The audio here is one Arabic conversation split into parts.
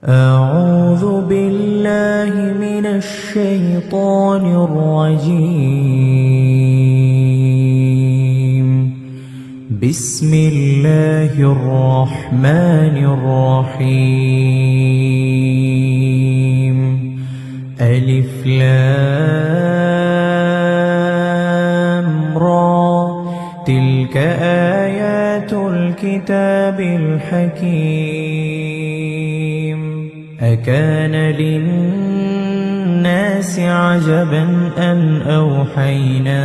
أعوذ بالله من الشيطان الرجيم. بسم الله الرحمن الرحيم. ألف لام را تلك آيات الكتاب الحكيم. أكان للناس عجبا أن أوحينا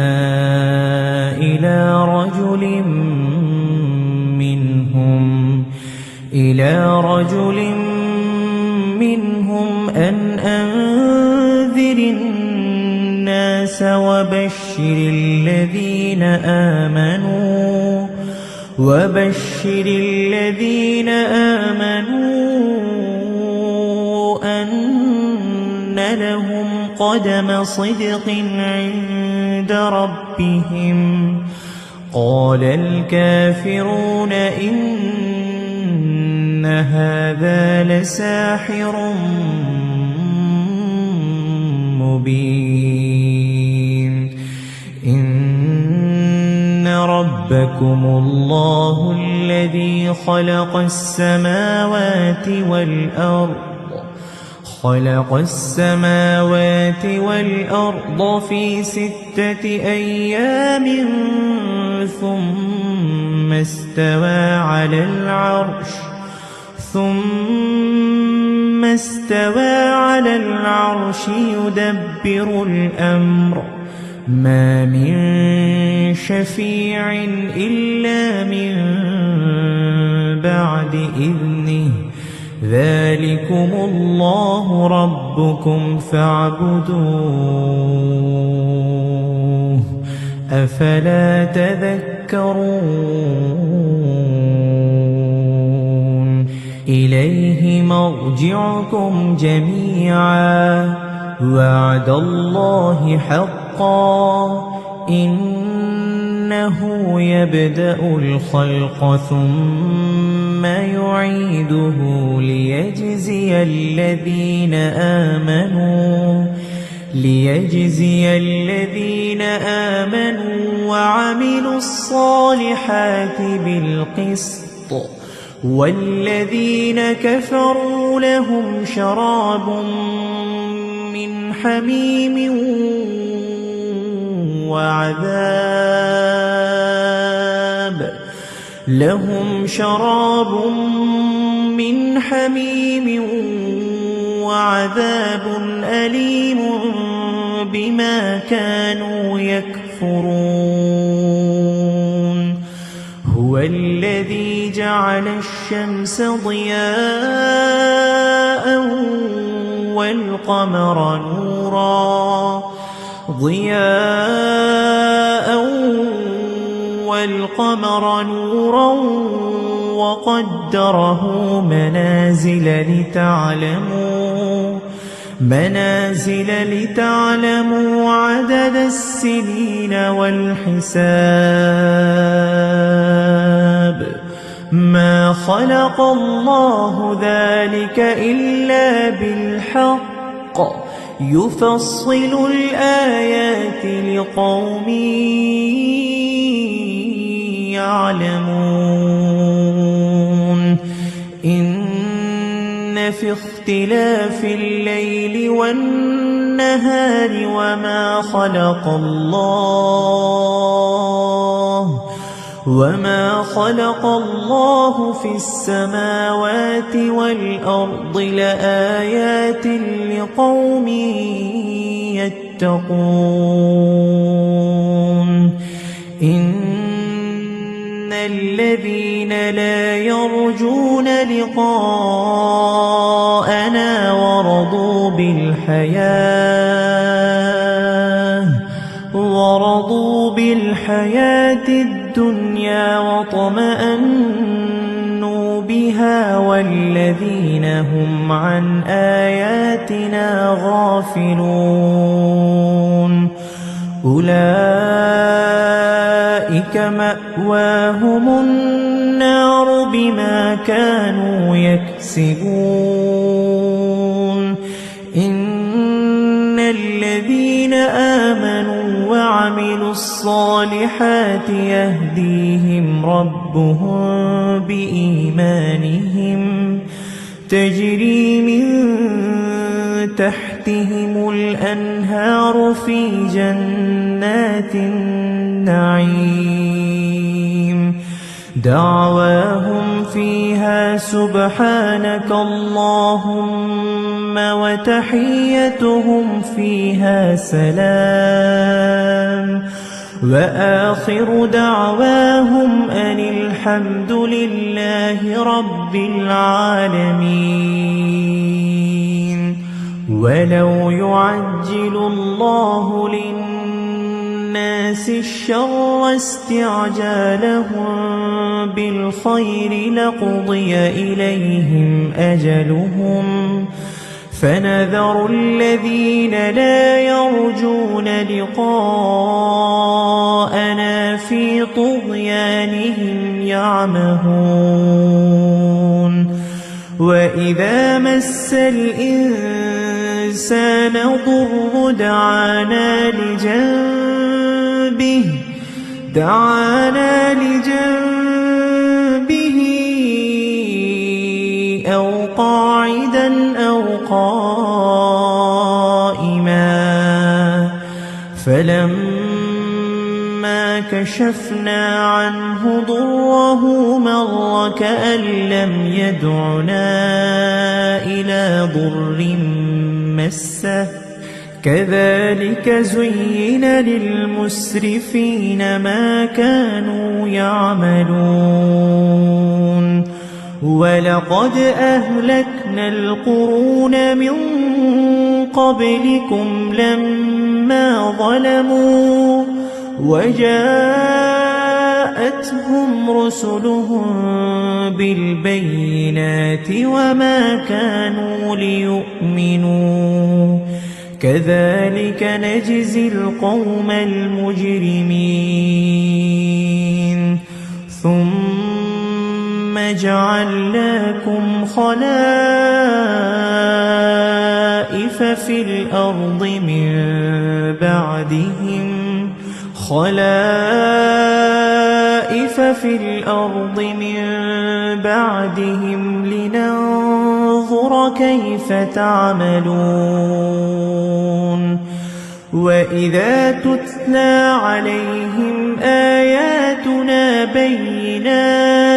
إلى رجل منهم أن أنذر الناس وبشر الذين آمنوا أن لهم قدم صدق عند ربهم. قال الكافرون إن هذا لساحر مبين. إن ربكم الله الذي خلق السماوات والأرض في 6 أيام ثم استوى على العرش يدبر الأمر. ما من شفيع إلا من بعد إذنه. ذلكم الله ربكم فاعبدوه. أفلا تذكرون. إليه مرجعكم جميعا وعد الله حقا. إنه يبدأ الخلق ثم يعيده ليجزي الذين آمنوا وعملوا الصالحات بالقسط. والذين كفروا لهم شراب من حميم وعذاب أليم بما كانوا يكفرون. هو الذي جعل الشمس ضياء والقمر نورا وقدره منازل لتعلموا عدد السنين والحساب. ما خلق الله ذلك إلا بالحق. يفصل الآيات لقوم يعلمون. إن في اختلاف الليل والنهار وما خلق الله في السماوات والأرض لآيات لقوم يتقون. إن الذين لا يرجون لقاءنا ورضوا بالحياة الدنيا واطمأنوا بها والذين هم عن آياتنا غافلون. أولئك مأواهم النار بما كانوا يكسبون. وعملوا الصالحات يهديهم ربهم بإيمانهم تجري من تحتهم الأنهار في جنات النعيم دعواهم فيها سبحانك اللهم وتحيتهم فيها سلام وآخر دعواهم أن الحمد لله رب العالمين. ولو يعجل الله للناس الشر استعجالهم بالخير لقضي إليهم أجلهم فنذر الذين لا يرجون لقاءنا في طغيانهم يعمهون. وإذا مس الإنسان ضر دعانا لجنبه أو قاعدا أو قائما فلما كشفنا عنه ضره مر كأن لم يدعنا إلى ضر مسه كذلك زين للمسرفين ما كانوا يعملون. ولقد أهلكنا القرون من قبلكم لما ظلموا وجاءتهم رسلهم بالبينات وما كانوا ليؤمنوا كذلك نجزي القوم المجرمين. ثم جعلناكم خلائف في الأرض من بعدهم لننظر كيف تعملون. وإذا تتلى عليهم آياتنا بينات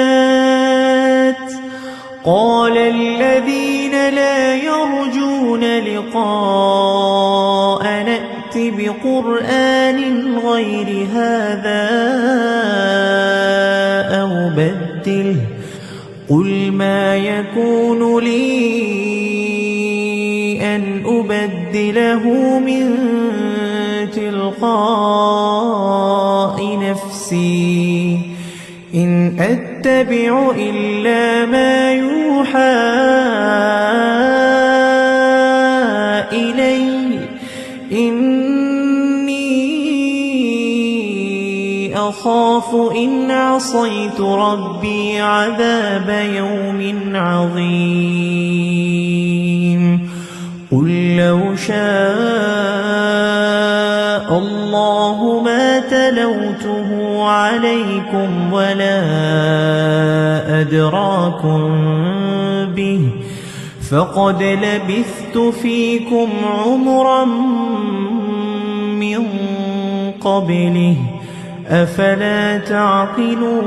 قال الذين لا يرجون لقاءنا ائت بقرآن غير هذا أو بدله قل ما يكون لي أن أبدله من تلقاء نفسي إن أتبع إلا ما يوحى إلي إني أخاف إن عصيت ربي عذاب يوم عظيم. قل لو شاء الله ما تلوته عليكم ولا أدراكم به فقد لبثت فيكم عمرا من قبله أفلا تعقلون.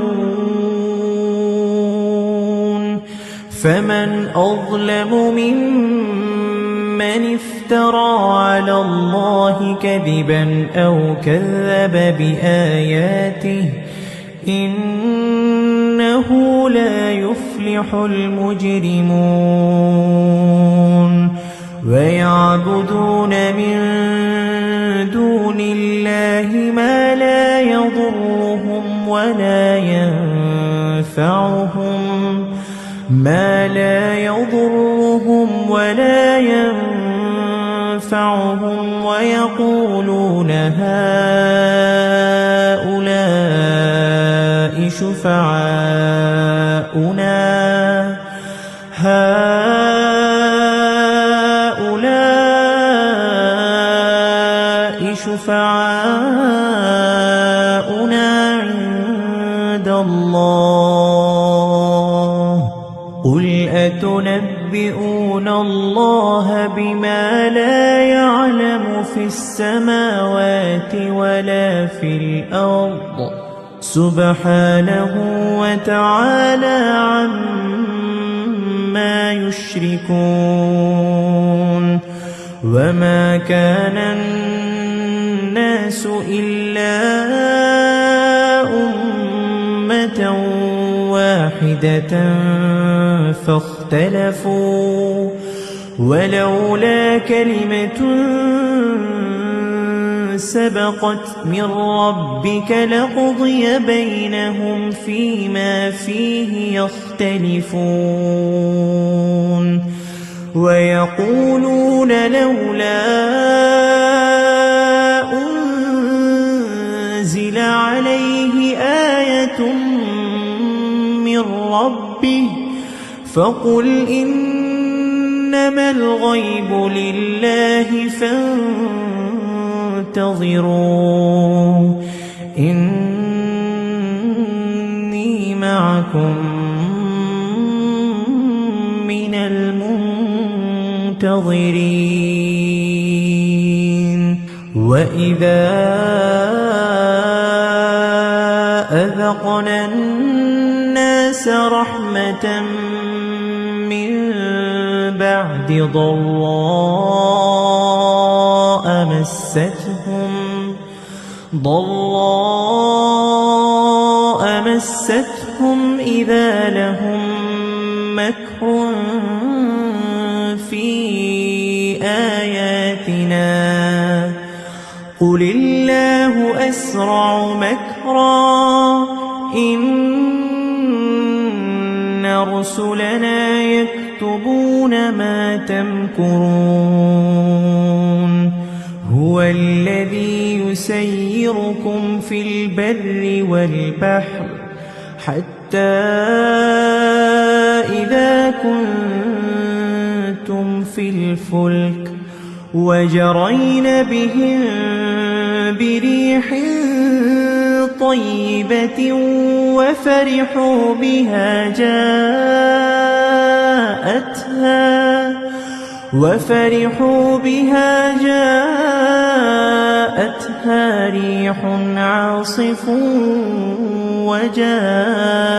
فمن أظلم ممن افترى على الله كذبا أو كذب بآياته إنه لا يفلح المجرمون. ويعبدون من دون الله ما لا يضرهم ولا ينفعهم ويقولون هؤلاء شفعاؤنا عند الله قل أتنبئون الله بما لا يعلم في السماوات ولا في الأرض سبحانه وتعالى عما يشركون وما كان الناس إلا أمة واحدة فاختلفوا ولولا كلمة سبقت من ربك لقضي بينهم فيما فيه يختلفون ويقولون لولا أنزل عليه آية من ربه فقل إنما الغيب لله فانتظروا إني معكم من المنتظرين وإذا أذقنا الناس رحمة من بعد ضراء مستهم إذا لهم مكر في آياتنا قل الله أسرع مكرا إن رسلنا يكتبون ما تمكرون هو الذي يسيركم في البر والبحر حتى إذا كنتم في الفلك وجرين بهم بريح طيبة وفرحوا بها جاءتها ريح عاصف وجاءهم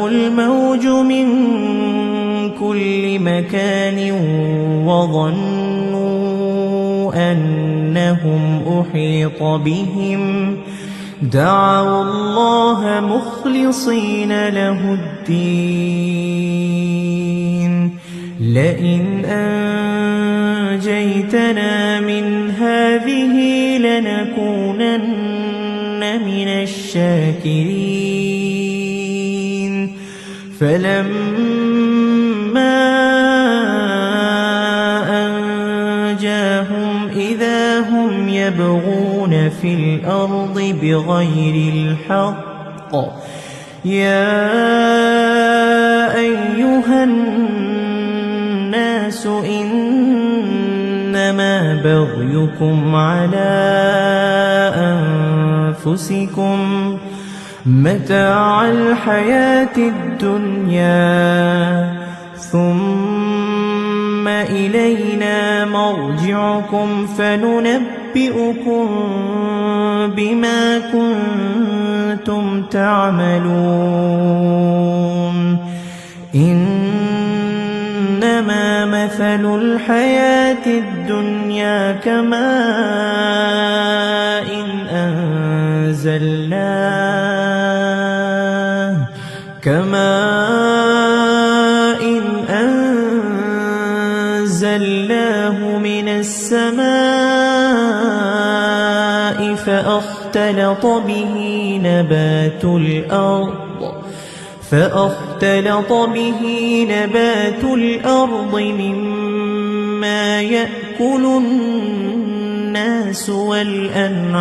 الموج من كل مكان وظنوا أنهم أحيط بهم دعوا الله مخلصين له الدين لئن أنجيتنا من هذه لنكونن من الشاكرين فلما أنجاهم إذا هم يبغون في الأرض بغير الحق يا أيها الناس إنما بغيكم على أنفسكم متاع الحياة الدنيا ثم إلينا مرجعكم فننبئكم بما كنتم تعملون إنما مثل الحياة الدنيا كماء أنزلناه من السماء فاختلط به نبات الأرض مما يأكل الناس والأنعام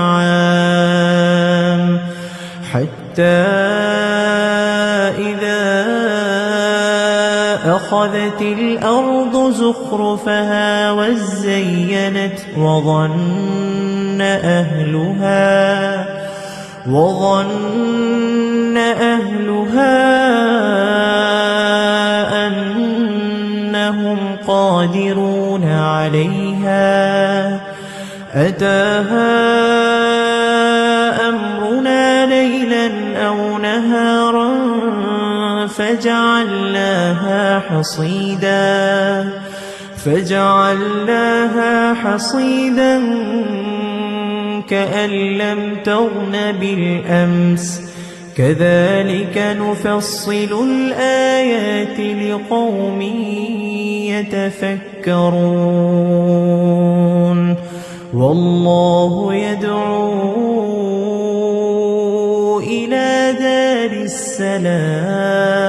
حتى إذا وَأَخَذَتِ الْأَرْضُ زُخْرُفَهَا وَزَيَّنَتْ وَظَنَّ أَهْلُهَا أَنَّهُمْ قَادِرُونَ عَلَيْهَا أَتَاهَا أَمْرُنَا لَيْلًا أَوْ نَهَارًا فَجَعَلْنَاهَا حَصِيدًا كَأَن لَّمْ تَغْنَ بِالْأَمْسِ كَذَلِكَ نُفَصِّلُ الْآيَاتِ لِقَوْمٍ يَتَفَكَّرُونَ وَاللَّهُ يَدْعُو إِلَىٰ دَارِ السَّلَامِ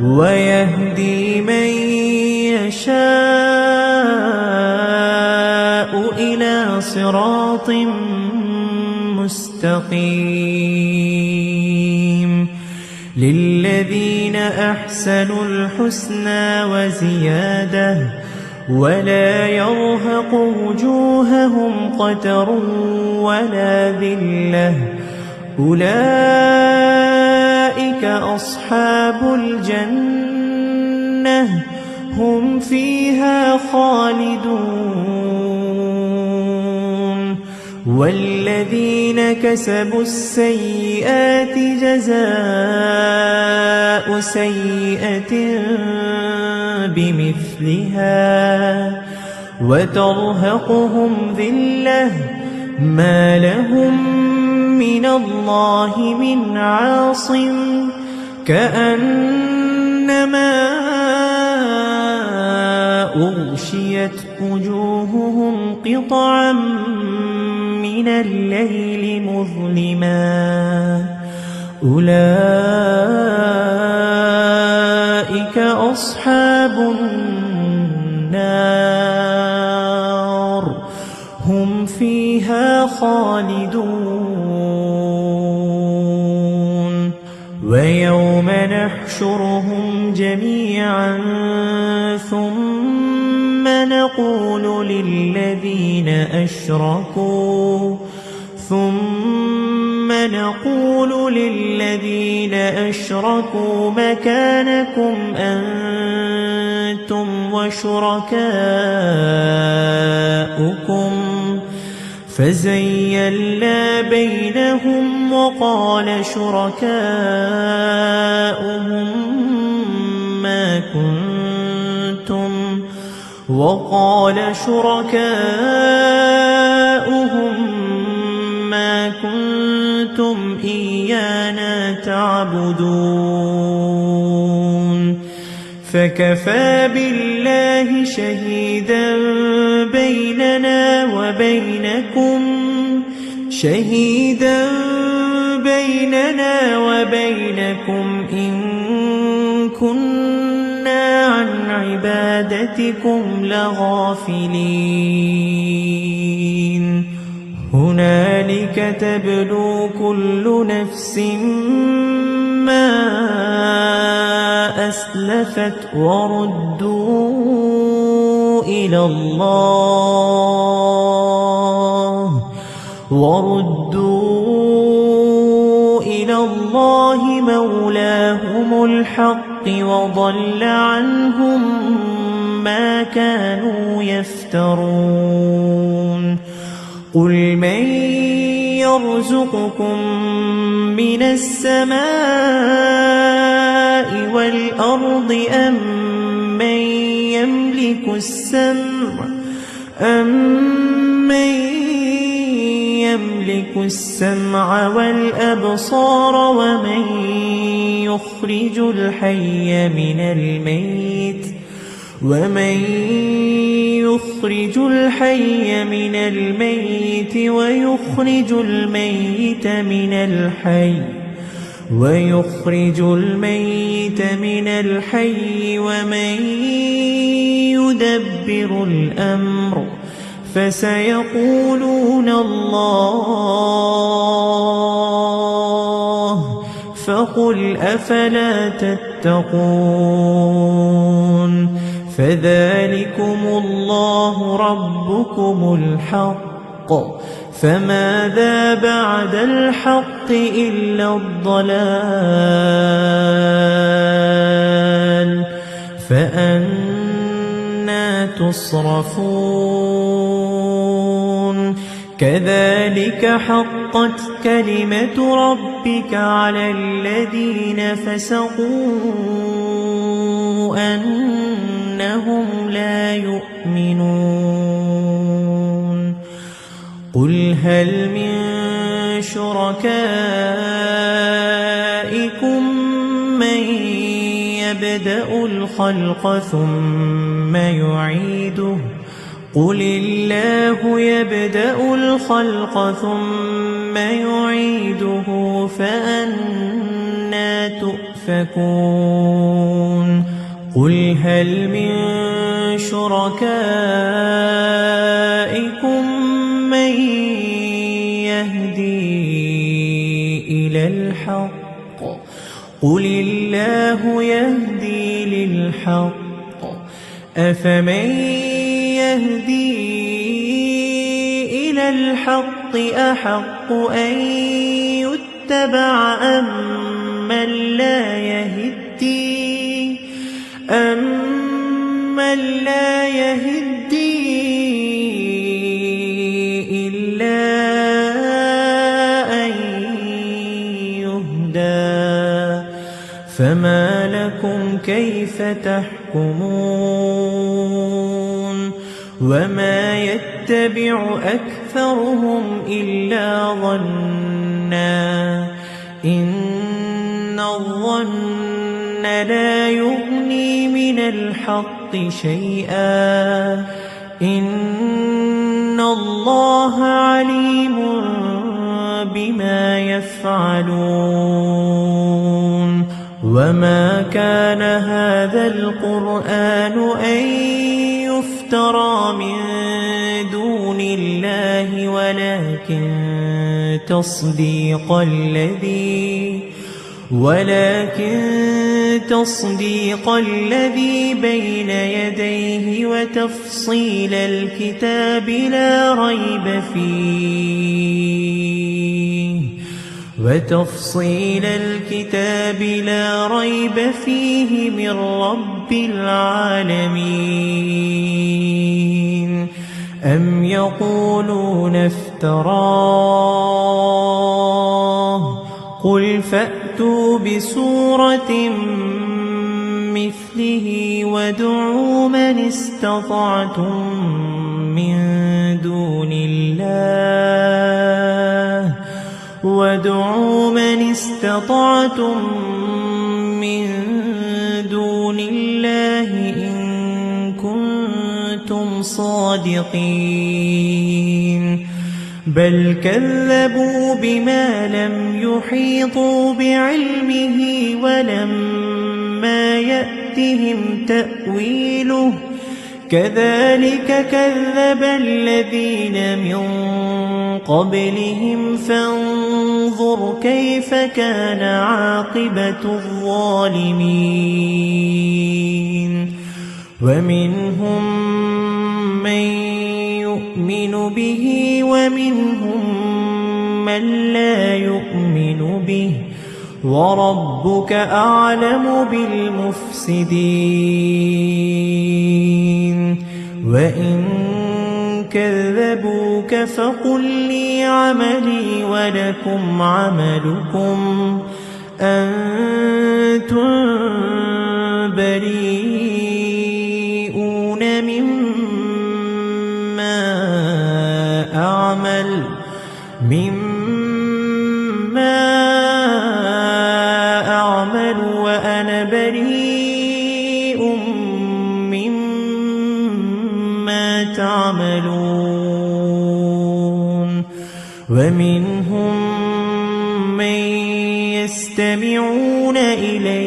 وَيَهْدِي مَن يَشَاءُ إِلَىٰ صِرَاطٍ مُّسْتَقِيمٍ لِلَّذِينَ أَحْسَنُوا الْحُسْنَىٰ وَزِيَادَةٌ وَلَا يَرْهَقُ وُجُوهَهُمْ قَتَرٌ وَلَا ذِلَّةٌ أُولَٰئِكَ أَصْحَابُ الْجَنَّةِ هُمْ فِيهَا خَالِدُونَ وَالَّذِينَ كَسَبُوا السَّيِّئَاتِ جَزَاءُ سَيِّئَةٍ بِمِثْلِهَا وَتَرْهَقُهُمْ ذِلَّةٌ مَّا لَهُم مِّنَ اللَّهِ مِنْ عَاصِمٍ كَأَنَّمَا أُغْشِيَتْ وُجُوهُهُمْ قِطَعًا مِّنَ اللَّيْلِ مُظْلِمًا أُولَٰئِكَ أَصْحَابُ النَّارِ هُمْ فِيهَا خَالِدُونَ وَيَوْمَ نَحْشُرُهُمْ جَمِيعًا ثُمَّ نَقُولُ لِلَّذِينَ أَشْرَكُوا مَكَانَكُمْ أَنتُمْ وَشُرَكَاؤُكُمْ فَزَيَّلْنَا بَيْنَهُمْ وَقَالَ شُرَكَاؤُهُم ما كنتم إيانا تعبدون فكفى بالله شهيدا بيننا وبينكم إن كنا عن عبادتكم لغافلين هنالك تبلو كل نفس ما أسلفت وردوا إلى الله مولاهم الحق وضل عنهم ما كانوا يفترون قل من يرزقكم من السماء والأرض أم من يملك السمع والأبصار ومن يخرج الحي من الميت ويخرج الميت من الحي ومن يدبر الأمر فسيقولون الله فقل أفلا تتقون تتقون فذلكم الله ربكم الحق فماذا بعد الحق إلا الضلال فأنى تصرفون كذلك حقت كلمة ربك على الذين فسقوا أنهم لا يؤمنون قل هل من شركائكم من يبدأ الخلق ثم يعيده قل الله يبدأ الخلق ثم يعيده فأنى تؤفكون قل هل من شركائكم من يهدي إلى الحق قل الله يهدي للحق أفمن يهدي إلى الحق أحق أن يتبع أمن لا يهدي إلا أن يهدى فما لكم كيف تحكمون وما يتبع أكثرهم إلا ظنا إن الظن لا يغني من الحق شيئا إن الله عليم بما يفعلون وما كان هذا القرآن أن يفترى من دون الله ولكن تصديق الذي بين يديه وتفصيل الكتاب لا ريب فيه من رب العالمين أم يقولون افتراه قل فأتوا بسورة مثله وادعوا من استطعتم من دون الله إن كنتم صادقين بل كذبوا بما لم يحيطوا بعلمه ولما يأتهم تأويله كذلك كذب الذين من قبلهم فانظر كيف كان عاقبة الظالمين ومنهم من يؤمن به ومنهم من لا يؤمن به وربك أعلم بالمفسدين وإن كذبوك فقل لي عملي ولكم عملكم أنتم بريئون مما أعمل وأنا بريء مما تعملون ومنهم من يستمعون إليك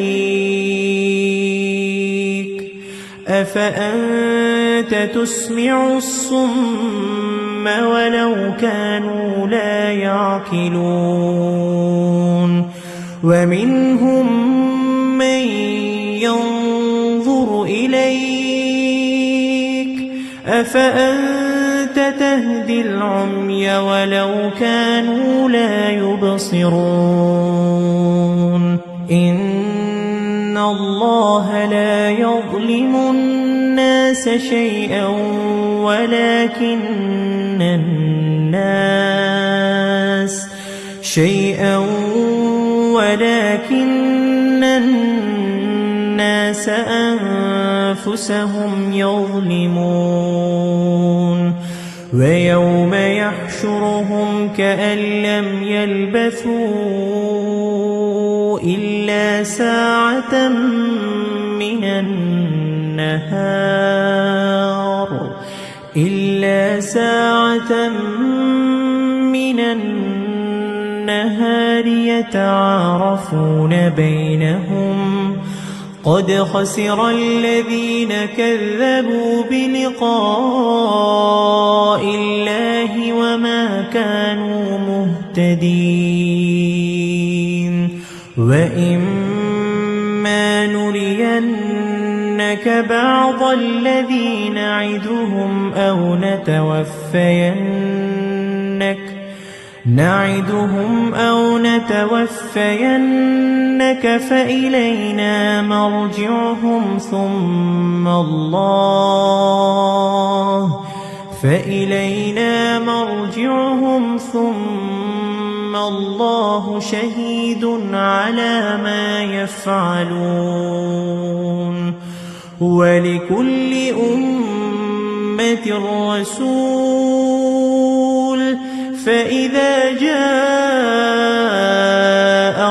أفأنت تسمع الصم ولو كانوا لا يعقلون ومنهم من ينظر إليك أفأنت تهدي العمي ولو كانوا لا يبصرون إن الله لا يظلم الناس شيئا ولكن الناس أنفسهم يظلمون ويوم يحشرهم كأن لم يلبثوا إلا ساعة من النهار يتعارفون بينهم قد خسر الذين كذبوا بلقاء الله وما كانوا مهتدين وإما نرينك بعض الذي نعدهم أو نتوفينك فإلينا مرجعهم ثم الله شهيد على ما يفعلون ولكل أمة رسول فإذا جاء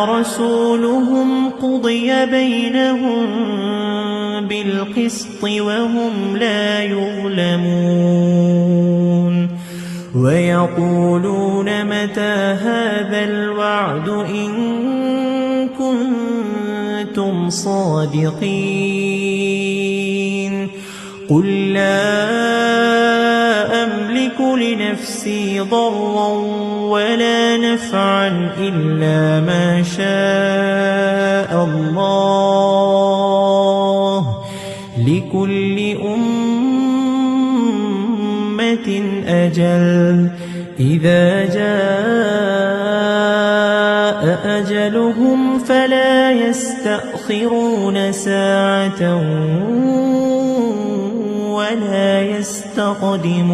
رسولهم قضي بينهم بالقسط وهم لا يظلمون ويقولون متى هذا الوعد إن كنتم صادقين قل لا أملك لنفسي ضرا ولا نفعا إلا ما شاء الله لكل أمة أجل إذا جاء أجلهم فلا يستأخرون ساعة ولا يستقدمون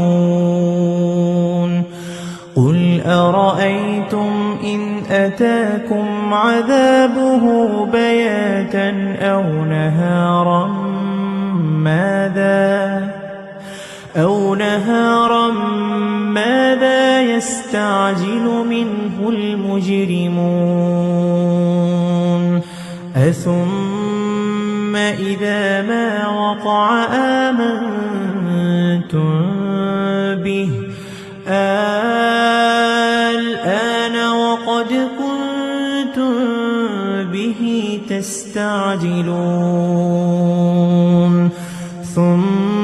قل أرأيتم إن أتاكم عذابه بياتا أو نهارا ماذا يستعجل منه المجرمون أثم إذا ما وقع آمنتم به الآن وقد كنتم به تستعجلون ثم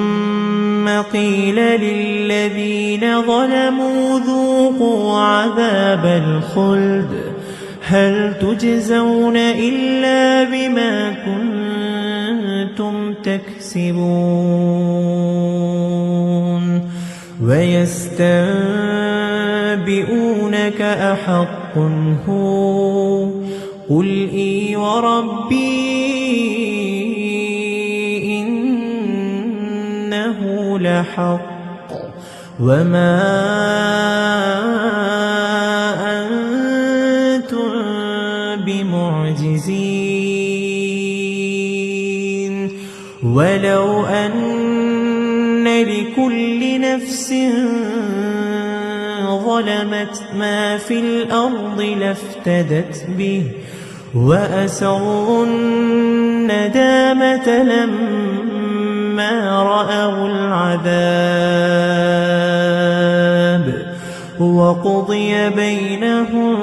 قيل للذين ظلموا ذوقوا عذاب الخلد هل تجزون إلا بما كنتم تكسبون ويستنبئونك أحق هو قل إي وربي إنه لحق وما أنتم بمعجزين ولو أن لكل نفس ظلمت ما في الأرض لافتدت به وأسروا الندامة لما رأوا العذاب وقضي بينهم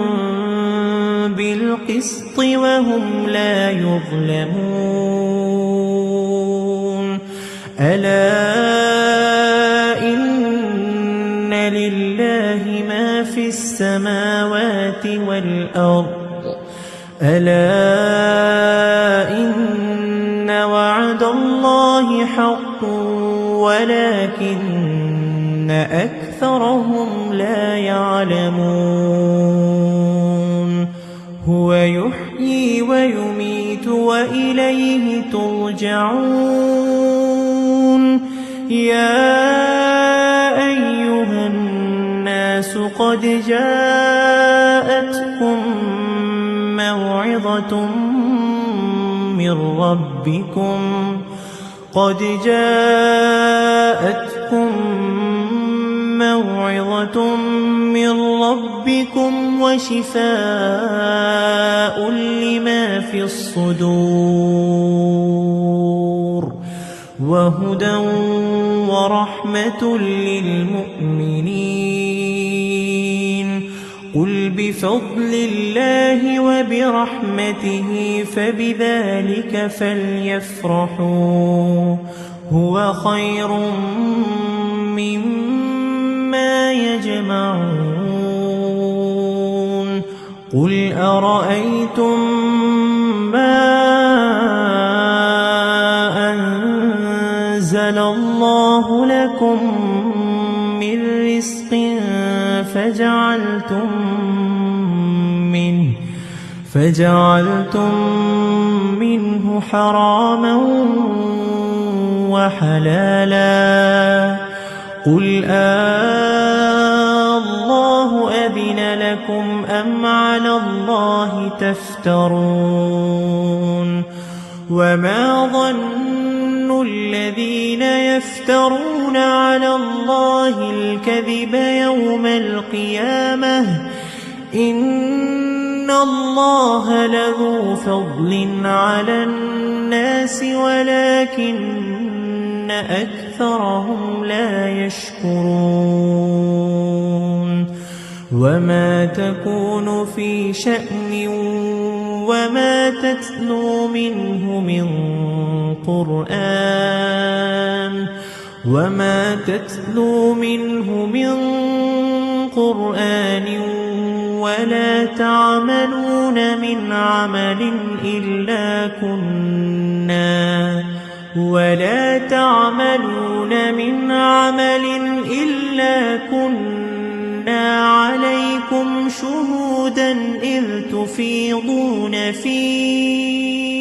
بالقسط وهم لا يظلمون ألا إن لله ما في السماوات والأرض ألا إن وعد الله حق ولكن أكثرهم لا يعلمون هو يحيي ويميت وإليه ترجعون يا أيها الناس قد جاءتكم موعظة من ربكم وشفاء لما في الصدور وهدى ورحمة للمؤمنين قل بفضل الله وبرحمته فبذلك فليفرحوا هو خير مما يجمعون قل أرأيتم ما أنزل الله لكم من رزق فجعلتم منه حراما وحلالا قل الله أذن لكم أم على الله تفترون وما ظن الذين يفترون على الله الكذب يوم القيامة إن الله لذو فضل على الناس ولكن أكثرهم لا يشكرون وما تكون في شأن وما تتلو منه من قرآن ولا تعملون من عمل إلا كنا عليكم شهودا إذ تفيضون فيه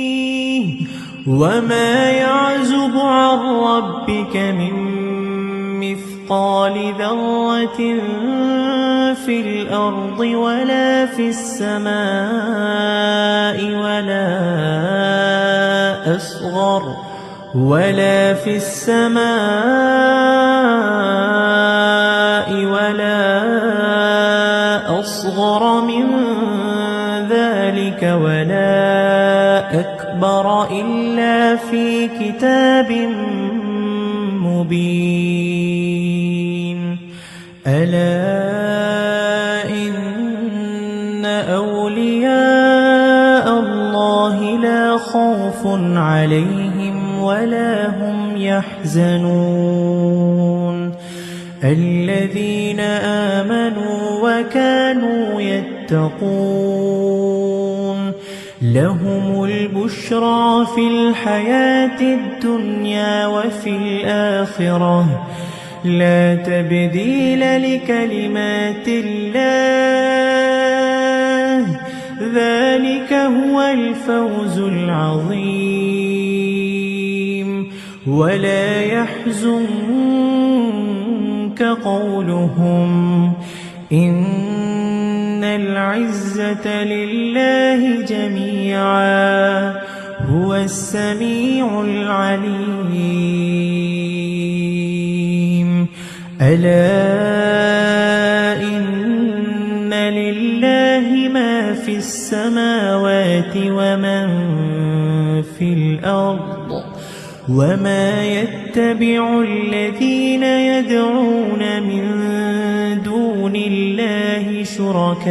وما يعزب عن ربك من مثقال ذرة في الأرض ولا في السماء ولا أصغر من ذلك ولا أكبر إلا في كتاب مبين ألا إن أولياء الله لا خوف عليهم ولا هم يحزنون الذين آمنوا وكانوا يتقون لهم البشرى في الحياة الدنيا وفي الآخرة لا تبديل لكلمات الله ذلك هو الفوز العظيم ولا يحزنك قولهم إن العزة لله جميعا هو السميع العليم ألا إن لله ما في السماوات ومن في الأرض وما يتبع الذين يدعون من دون الله شركاء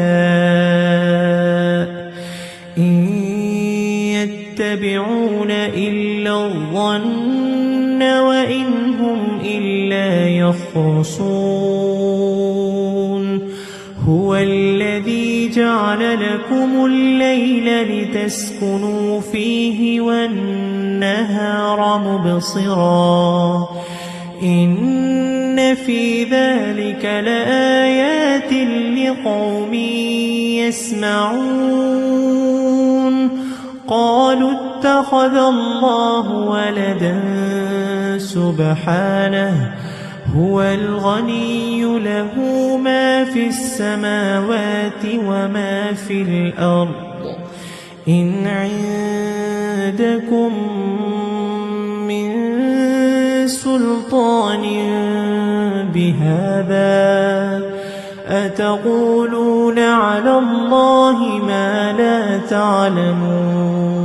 إن يتبعون إلا الظن وإن هم إلا يخرصون هو الذي جعل لكم الليل لتسكنوا فيه والنهار مبصرا إن في ذلك لآيات لقوم يسمعون قالوا اتخذ الله ولدا سبحانه هو الغني له ما في السماوات وما في الأرض إن عندكم من سلطان بهذا أتقولون على الله ما لا تعلمون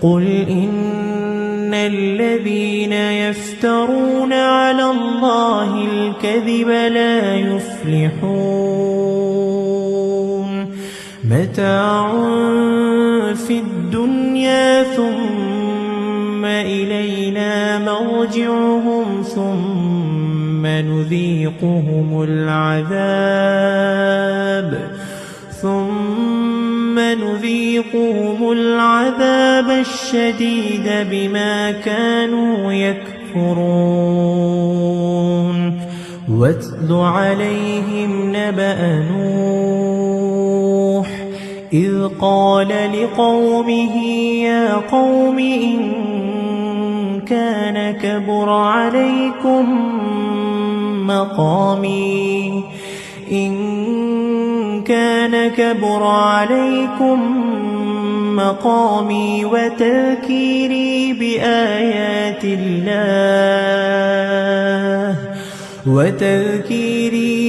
قل إن الذين يفترون على الله الكذب لا يفلحون متاع في الدنيا ثم إلينا مرجعهم ثم نذيقهم العذاب الشديد بما كانوا يكفرون واتل عليهم نبأ نوح إذ قال لقومه يا قوم إن كان كبر عليكم مقامي وتذكيري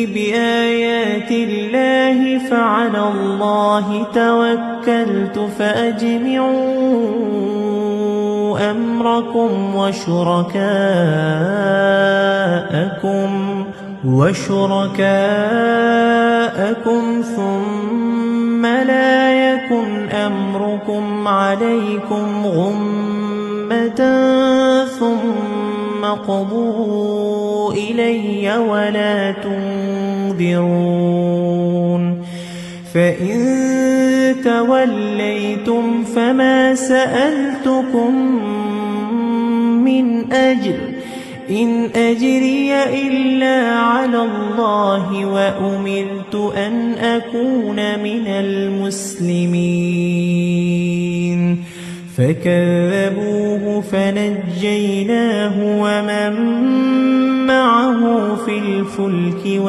بآيات الله فعلى الله توكلت فأجمعوا أمركم وشركاءكم ثم لا يكن أمركم عليكم غمة ثم قضوا إلي ولا تنذرون فإن توليتم فما سألتكم من أجر إن أجري إلا على الله وأمرت أن أكون من المسلمين فكذبوه فنجيناه ومن معه في الفلك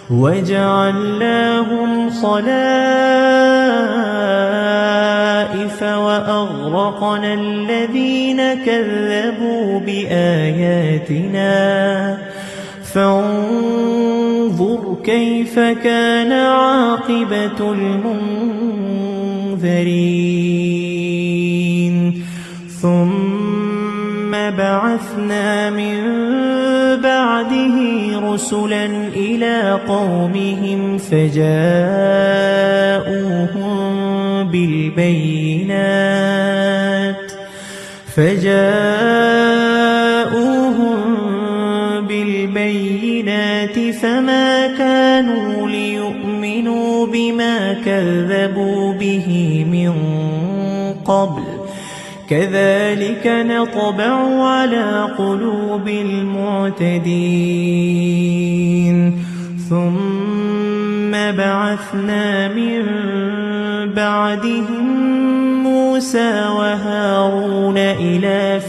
وجعلناهم خلائف وأغرقنا الذين كذبوا بآياتنا فانظر كيف كان عاقبة المنذرين ثم بعثنا من بعده رسلا إلى قومهم فجاءوهم بالبينات فما كانوا ليؤمنوا بما كذبوا به من قبل كذلك نطبع على قلوب المعتدين ثم بعثنا من بعدهم موسى وهارون إلى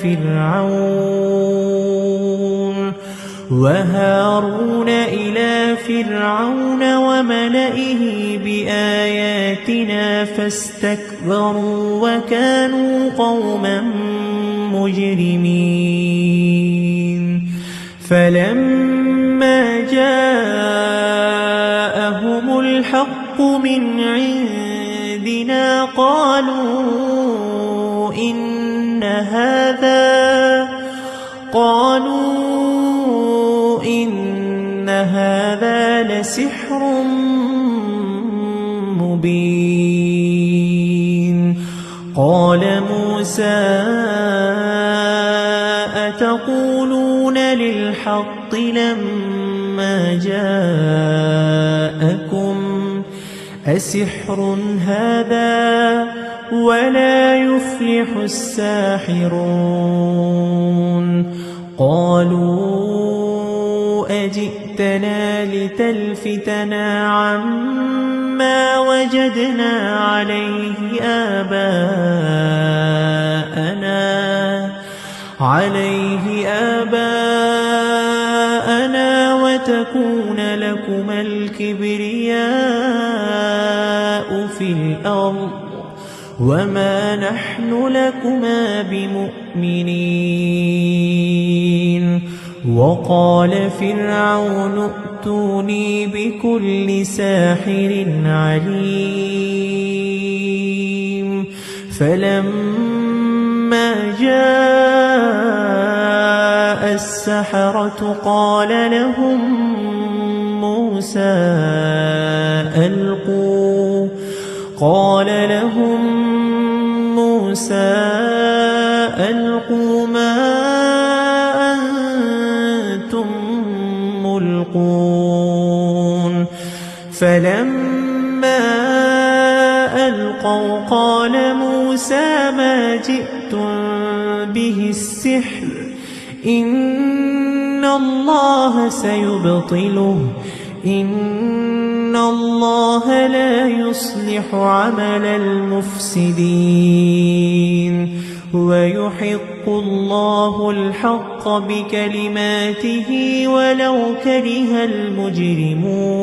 فرعون وملئه بآياتنا فاستكبروا وكانوا قوما مجرمين فلما جاءهم الحق من عندنا قالوا إن هذا لسحر مبين قال موسى أفتقولون للحق لما جاءكم أسحر هذا ولا يفلح الساحرون قالوا أجئتنا لتلفتنا عما وجدنا عليه آباءنا وتكون لكما الكبرياء في الأرض وما نحن لكما بمؤمنين وقال فرعون ائتوني بكل ساحر عليم فلما جاء السحرة قال لهم موسى ألقوا ما أنتم ملقون فلما ألقوا قال موسى ما جئتم به السحر إن الله سيبطله إن الله لا يصلح عمل المفسدين ويحق الله الحق بكلماته ولو كره المجرمون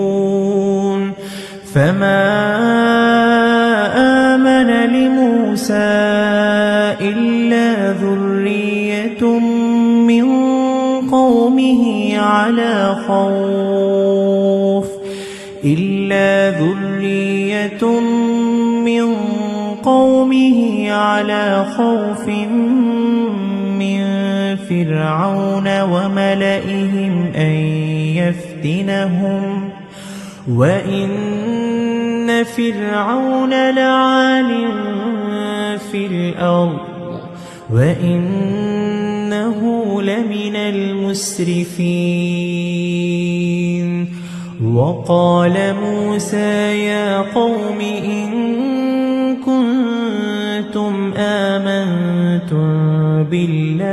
فما آمن لموسى إلا ذرية من قومه على خوف من فرعون وملئهم أن يفتنهم وإن فرعون لعال في الأرض وإنه لمن المسرفين وقال موسى يا قوم إن كنتم آمنتم بالله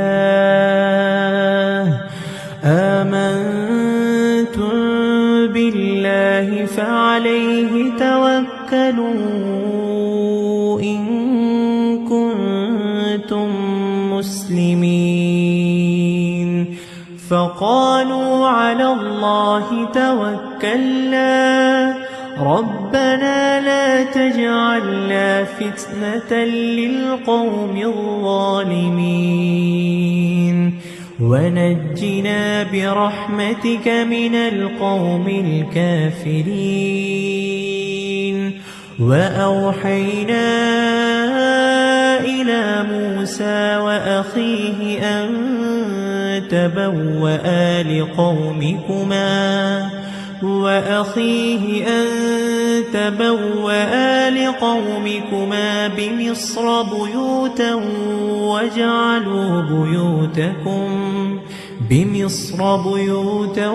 فعليه توكلوا إن كنتم مسلمين فقالوا على الله توكلنا ربنا لا تجعلنا فتنة للقوم الظالمين ونجنا برحمتك من القوم الكافرين وأوحينا إلى موسى وأخيه أن تبوأ لقومكما بمصر بيوتا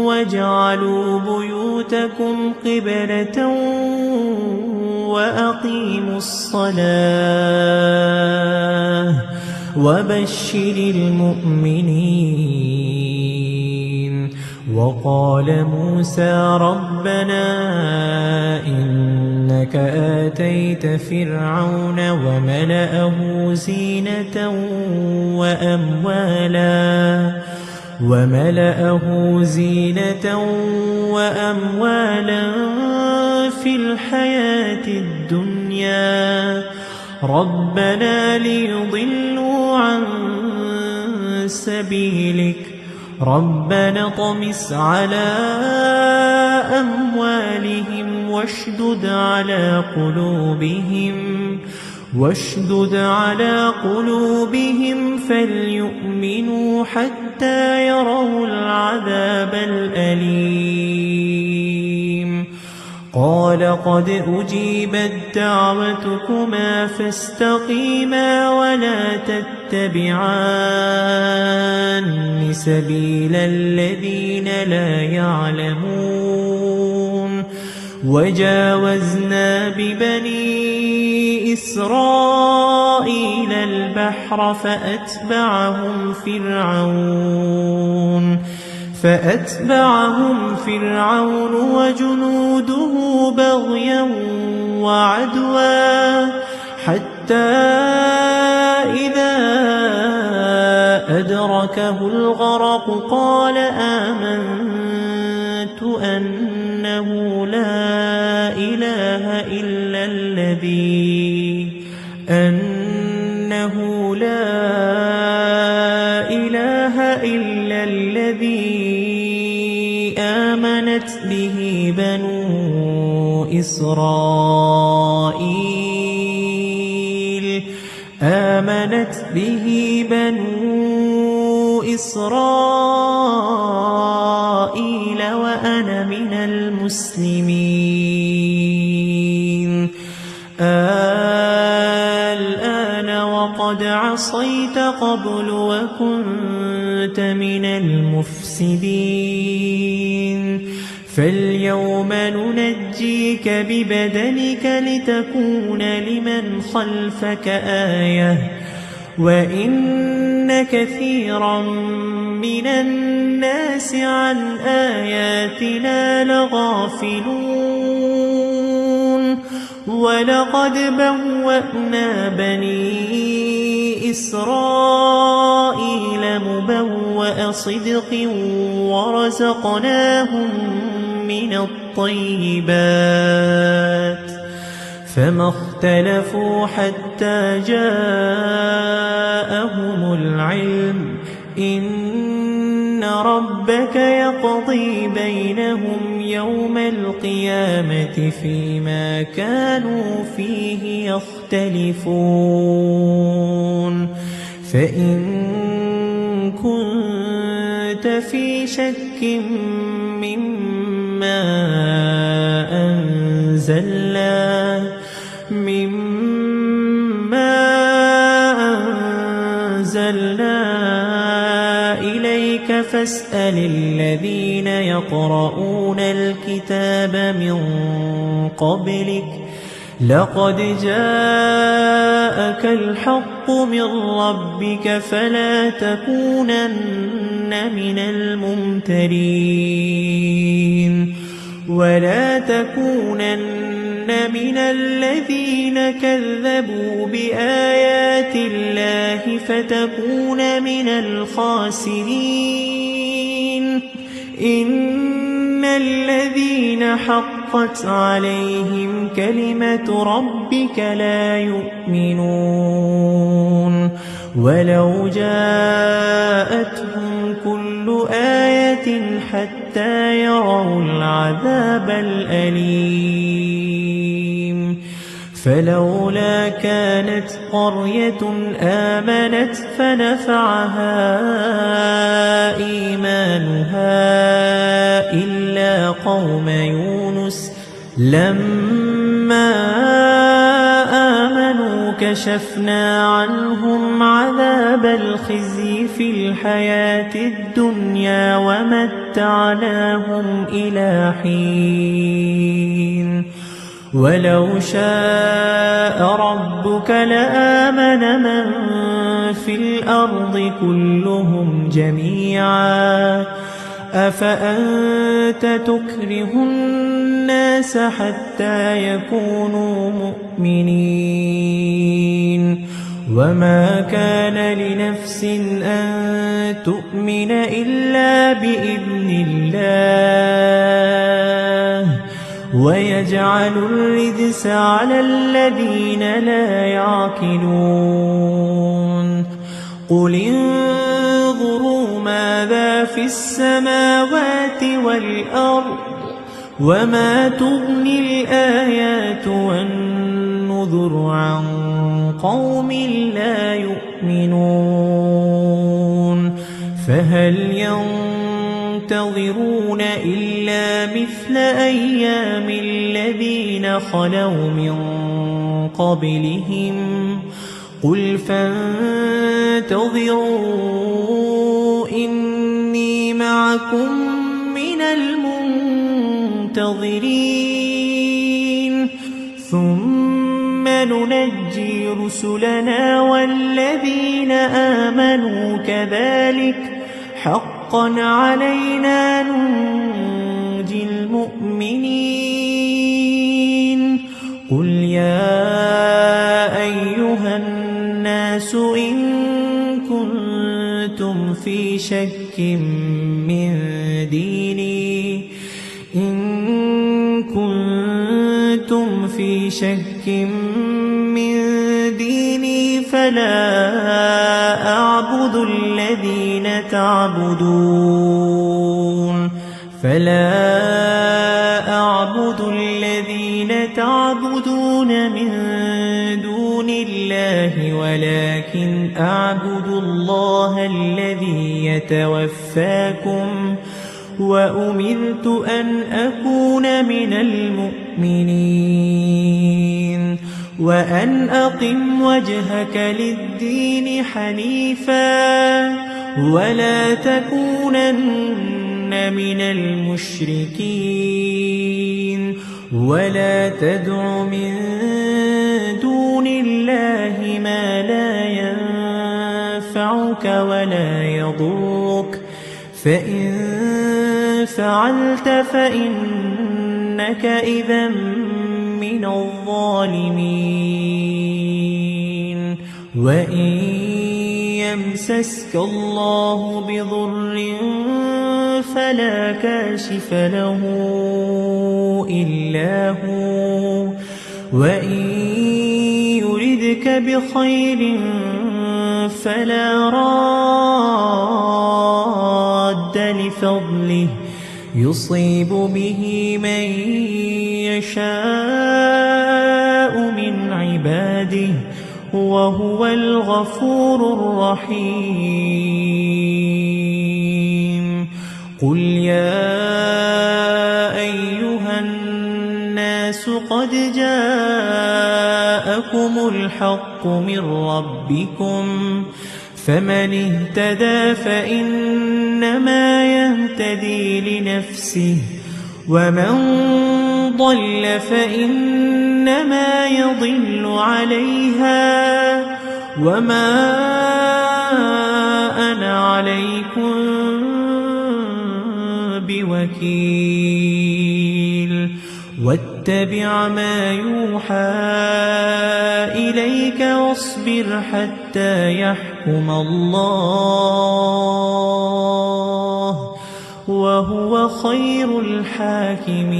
واجعلوا بيوتكم قبلة وأقيموا الصلاة وبشر المؤمنين وقال موسى ربنا إنك آتيت فرعون وملأه زينة وأموالا في الحياة الدنيا ربنا ليضلوا عن سبيلك ربنا طمس على أموالهم واشدد على قلوبهم فليؤمنوا حتى يروا العذاب الأليم قال قد أجيبت دعوتكما فاستقيما ولا تتبعان سبيل الذين لا يعلمون وجاوزنا ببني إسرائيل البحر فأتبعهم فرعون وجنوده بغيا وعدوا حتى إذا أدركه الغرق قال آمنت أنه لا إله إلا الذي آمنت به بنو إسرائيل وأنا من المسلمين الآن وقد عصيت قبل وكنت من المفسدين فاليوم ننجيك ببدنك لتكون لمن خلفك آية وإن كثيرا من الناس عن آياتنا لغافلون ولقد بوأنا بني إسرائيل مبوأ صدق ورزقناهم من الطيبات فما اختلفوا حتى جاءهم العلم إن ربك يقضي بينهم يوم القيامة فيما كانوا فيه يختلفون فإن كنت في شك مما أنزلنا إليك فاسأل الذين يقرؤون الكتاب من قبلك لقد جاءك الحق من ربك فلا تكونن من الممترين ولا تكونن من الذين كذبوا بآيات الله فتكون من الخاسرين إن الذين حقت عليهم كلمة ربك لا يؤمنون ولو جاءتهم كل آية حتى يروا العذاب الأليم فلولا كانت قرية آمنت فنفعها إيمانها إلا قوم يونس لما آمنوا كشفنا عنهم عذاب الخزي في الحياة الدنيا ومتعناهم إلى حين ولو شاء ربك لآمن من في الأرض كلهم جميعا أفأنت تكره الناس حتى يكونوا مؤمنين وما كان لنفس أن تؤمن إلا بإذن الله ويجعل الرجس على الذين لا يعقلون قل انظروا ماذا في السماوات والأرض وما تغني الآيات والنذر عن قوم لا يؤمنون فهل ينتظرون إلا مثل أيام الذين خلوا من قبلهم قل فانتظروا إني معكم من المنتظرين ثم ننجي رسلنا والذين آمنوا كذلك حقا علينا ننجي المؤمنين قل يا أيها الناس إن كنتم في شك من ديني فلا أعبد الذين تعبدون من دون الله ولكن أعبد الله الذي يتوفاكم وأمرت أن أكون من المؤمنين وأن أقم وجهك للدين حنيفا ولا تكونن من المشركين ولا تدع من دون الله ما لا ينفعك ولا يضرك فإن فعلت فإنك إذا من الظالمين وإن يمسسك الله بضر فلا كاشف له إلا هو وإن يردك بخير فلا راد لفضله يصيب به من يشاء من عباده وهو الغفور الرحيم قل يا أيها الناس قد جاءكم الحق من ربكم فمن اهتدى فإنما يهتدي لنفسه ومن ضل فإنما يضل عليها وما أنا عليكم بوكيل واتبع ما يوحى إليك واصبر حتى يحكم الله وهو خير الحاكمين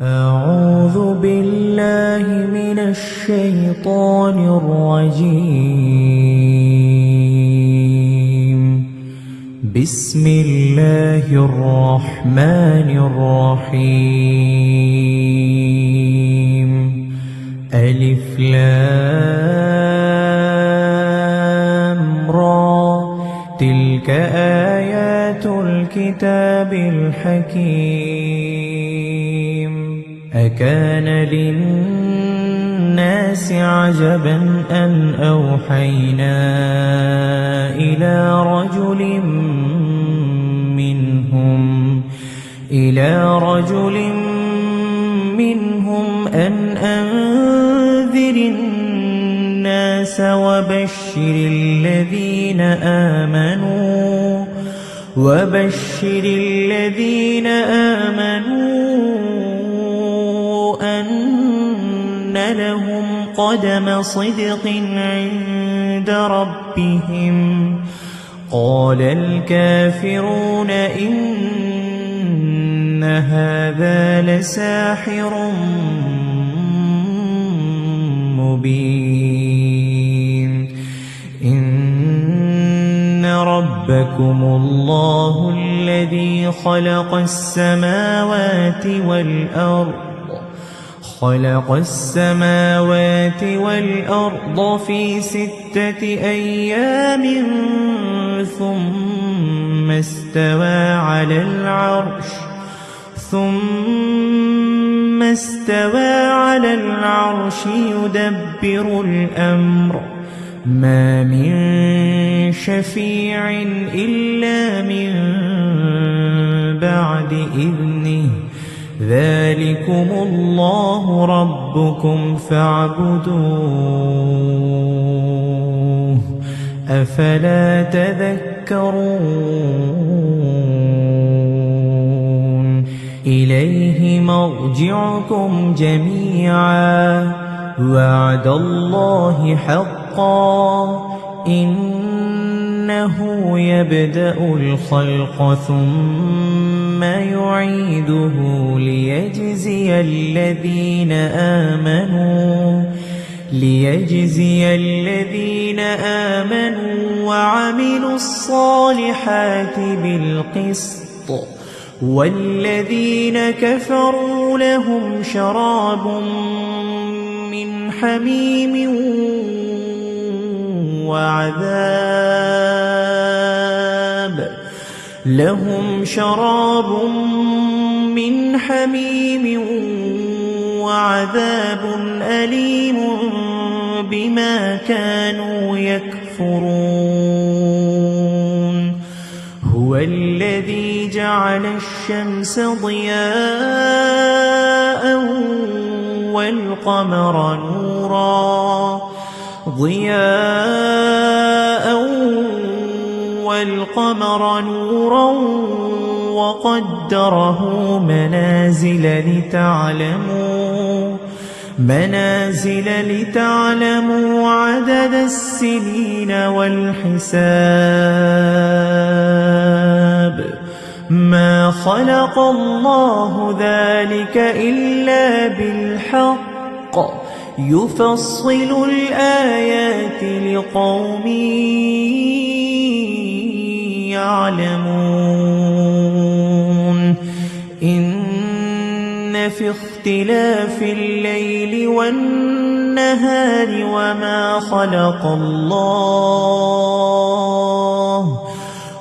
أعوذ بالله من الشيطان الرجيم بسم الله الرحمن الرحيم ألف لام را تلك آيات الكتاب الحكيم أكان للناس عجبا أن أوحينا إلى رجل منهم أن أنذر الناس وبشر الذين آمنوا أن لهم قدم صدق عند ربهم قال الكافرون إن هذا لساحر مبين إن ربكم الله الذي خلق السماوات والأرض خلق السماوات والأرض في 6 أيام ثم استوى على العرش يدبر الأمر ما من شفيع إلا من بعد إذنه ذلكم الله ربكم فاعبدوه أفلا تذكرون إليه مرجعكم جميعا وعد الله حقا إنه يبدأ الخلق ثم يعيده ليجزي الذين آمنوا وعملوا الصالحات بالقسط والذين كفروا لهم شراب من حميم وعذاب أليم بما كانوا يكفرون هو الذي جعل الشمس ضياء والقمر نورا وقدره منازل لتعلموا عدد السنين والحساب ما خلق الله ذلك إلا بالحق يفصل الآيات لقوم يعلمون إن في اختلاف الليل والنهار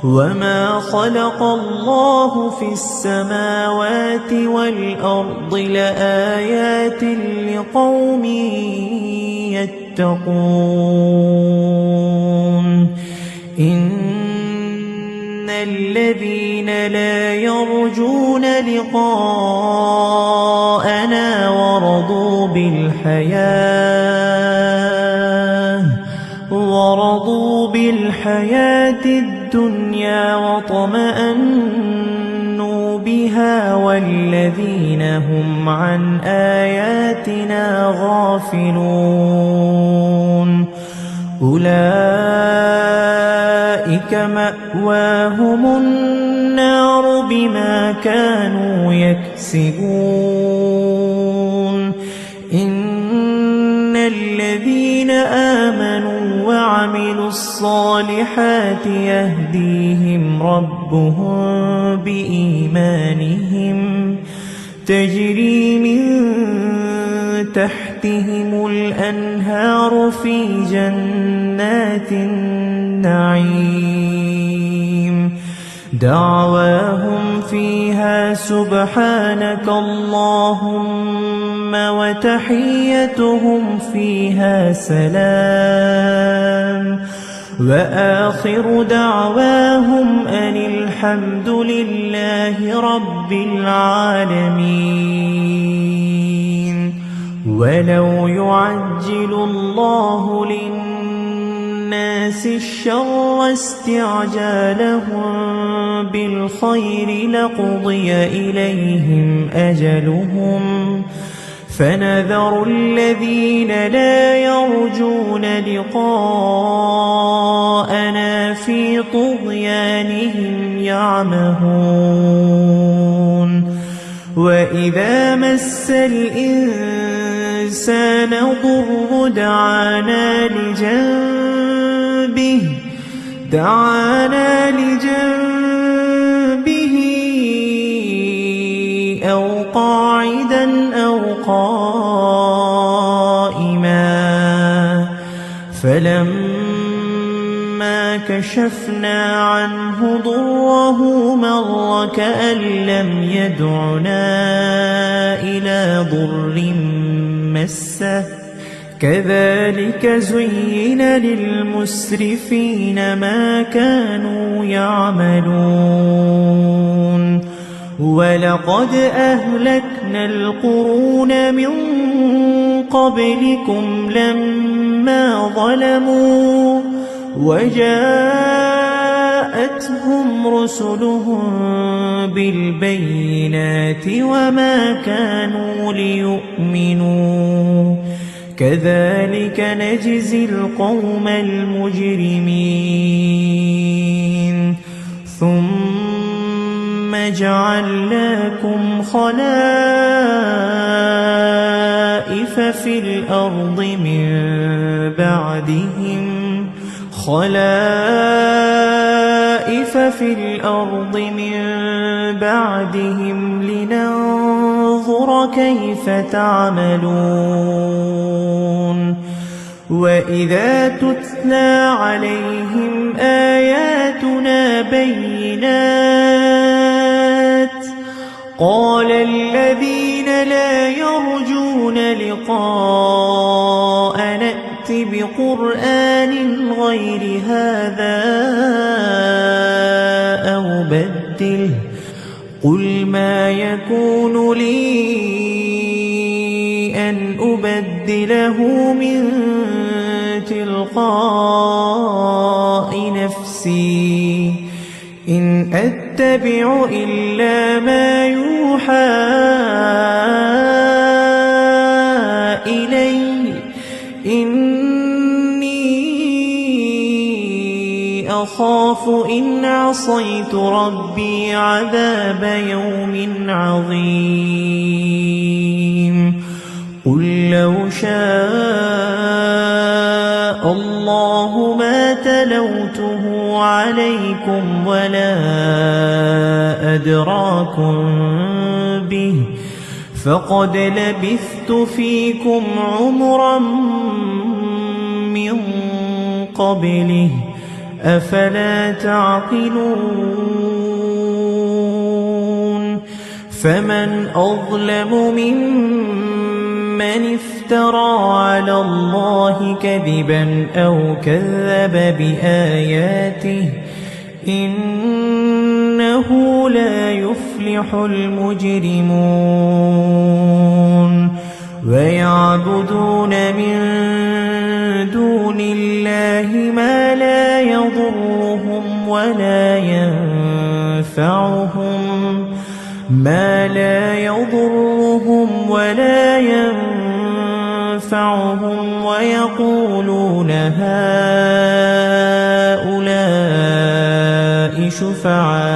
وما خلق الله في السماوات والأرض لآيات لقوم يتقون إن الذين لا يرجون لقاءنا ورضوا بالحياة الدنيا واطمأنوا بها والذين هم عن آياتنا غافلون أولئك مأواهم النار بما كانوا يكسبون إن الذين آمنوا وعملوا الصالحات يهديهم ربهم بإيمانهم تجري من تحتهم الأنهار في جنات النعيم دعواهم فيها سبحانك اللهم وتحيتهم فيها سلام وآخر دعواهم أن الحمد لله رب العالمين ولو يعجل الله للناس الشر استعجالهم بالخير لقضي إليهم أجلهم فنذر الذين لا يرجون لقاءنا في طغيانهم يعمهون وإذا مس الإنسان ضر دعانا لجنبه أو قاعدا أو قائما فلما كشفنا عنه ضره مر كأن لم يدعنا إلى ضر مسه كذلك زين للمسرفين ما كانوا يعملون ولقد أهلكنا القرون من قبلكم لما ظلموا وجاءتهم رسلهم بالبينات وما كانوا ليؤمنوا كذلك نجزي القوم المجرمين ثم جعلناكم خلائف في الأرض من بعدهم لننظر كيف تعملون وإذا تتلى عليهم آياتنا بينات قال الذين لا يرجون لقاء نأت بقرآن غير هذا أو بدله قل ما يكون لي أن أبدله من تلقاء نفسي إن أتبع إلا ما يوحى إلي إني أخاف إن عصيت ربي عذاب يوم عظيم قل لو شاء الله ما تلوته عليكم ولا أدراكم به فقد لبثت فيكم عمرا من قبله أفلا تعقلون فمن أظلم ممن افترى على الله كذبا أو كذب بآياته إنه لا يفلح المجرمون ويعبدون من دون الله ما لا يضرهم ولا ينفعهم ويقولون هؤلاء شفعاؤنا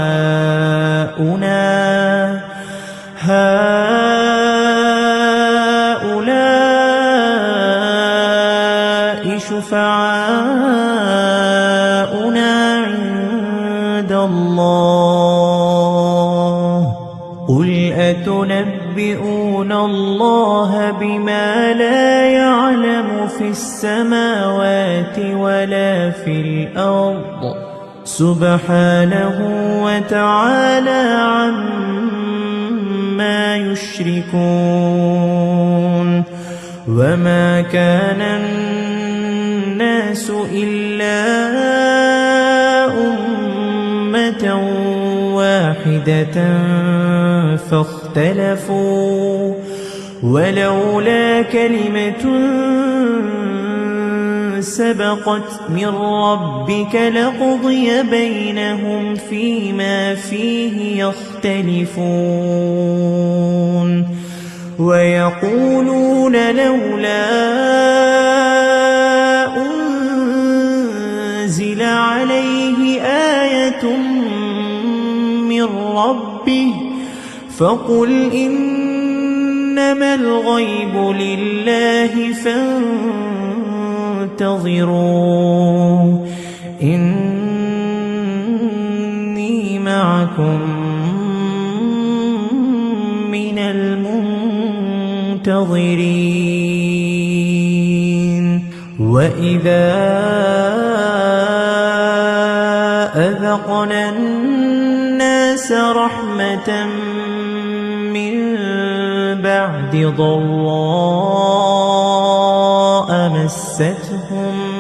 عند الله قل أتنبئون الله بما لا يعلم في السماوات ولا في الأرض سبحانه وتعالى عما يشركون وما كان الناس إلا أمة واحدة فاختلفوا ولولا كلمة سبقت من ربك لقضي بينهم فيما فيه يختلفون ويقولون لولا أنزل عليه آية من ربه فقل إنما الغيب لله فانتظروا إني معكم من المنتظرين وإذا أذقنا الناس رحمة من بعد ضراء مستهم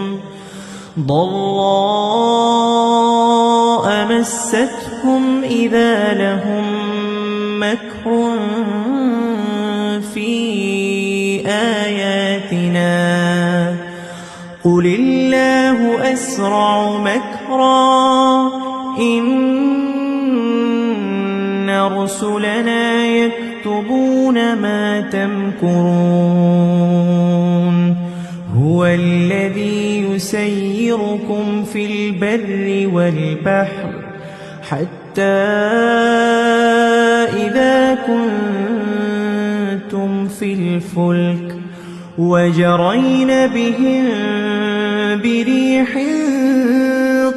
إذا لهم مكر في آياتنا قل الله أسرع مكرا إن رسلنا يكتبون ما تمكرون هو الذي يسيركم في البر والبحر حتى إذا كنتم في الفلك وجرين بهم بريح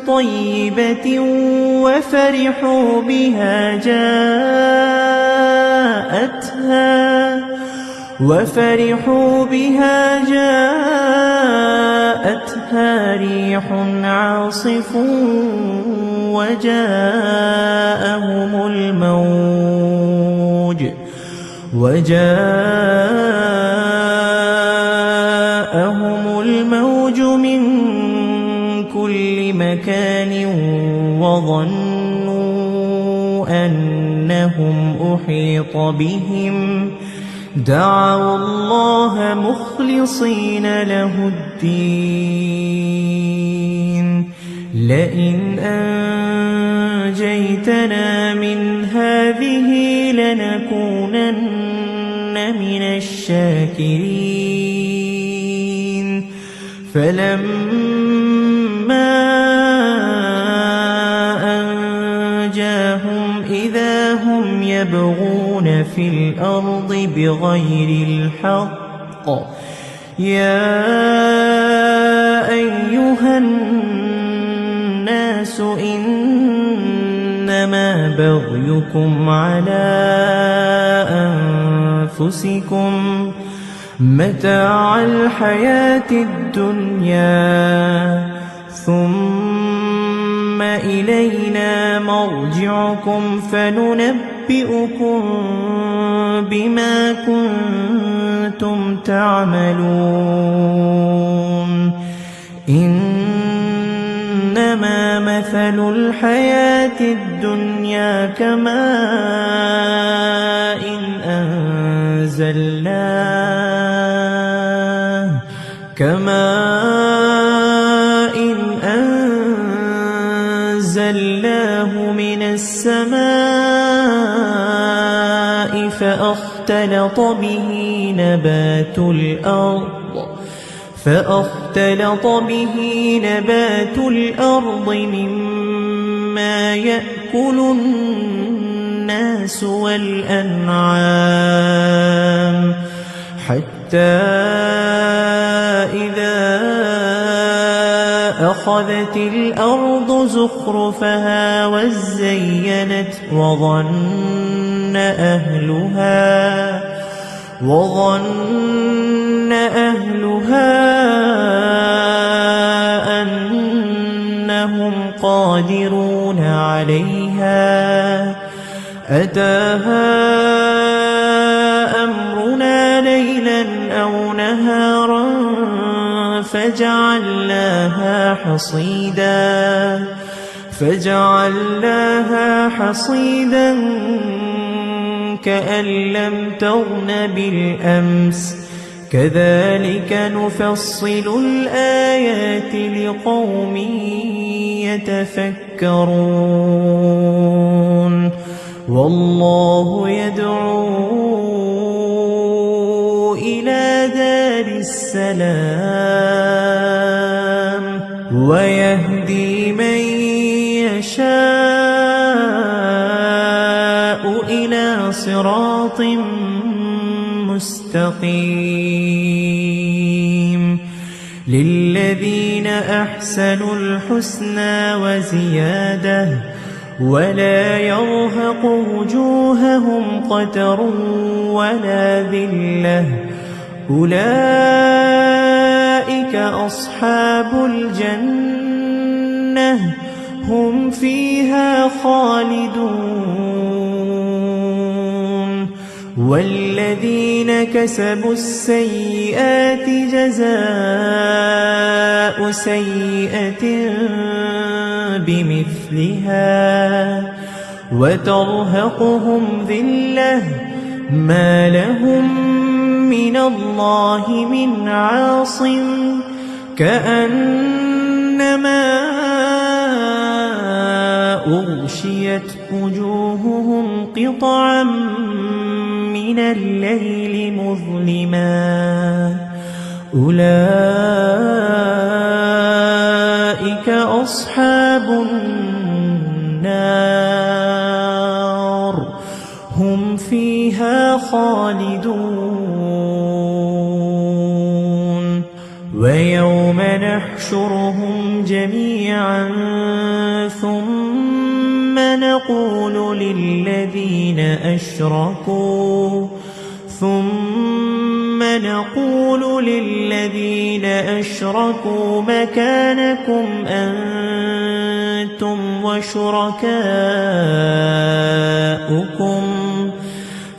طيبة وفرحوا بها جاءتها ريح عاصف وجاءهم الموج من كل مكان وظنوا أنهم أحيط بهم دعوا الله مخلصين له الدين لئن أنجيتنا من هذه لنكونن من الشاكرين فلما أنجاهم إذا هم يبغون في الأرض بغير الحق يا أيها الناس إنما بغيكم على أنفسكم متاع الحياة الدنيا ثم إلينا مرجعكم فننبئكم بما كنتم تعملون إنما مثل الحياة الدنيا كماء أنزلناه من السماء فاختلط به نبات الأرض مما يأكل الناس والأنعام حتى إذا أخذت الأرض زخرفها وزينت وظن أهلها أنهم قادرون عليها أتاها أمرنا ليلا أو نهارا فجعلناها حصيدا كأن لم تغن بالأمس كذلك نفصل الآيات لقوم يتفكرون والله يدعو إلى دار السلام ويهدي من يشاء إلى صراط مستقيم للذين أحسنوا الحسنى وزيادة ولا يرهق وجوههم قتر ولا ذلة أولئك أولئك أصحاب الجنة هم فيها خالدون والذين كسبوا السيئات جزاء سيئة بمثلها وترهقهم ذلة ما لهم من الله من عاصم كأنما أغشيت وجوههم قطعا من الليل مظلما أولئك أصحاب النار هم فيها خالدون ويوم نحشرهم جميعا ثم نقول للذين أشركوا مكانكم أنتم وشركاؤكم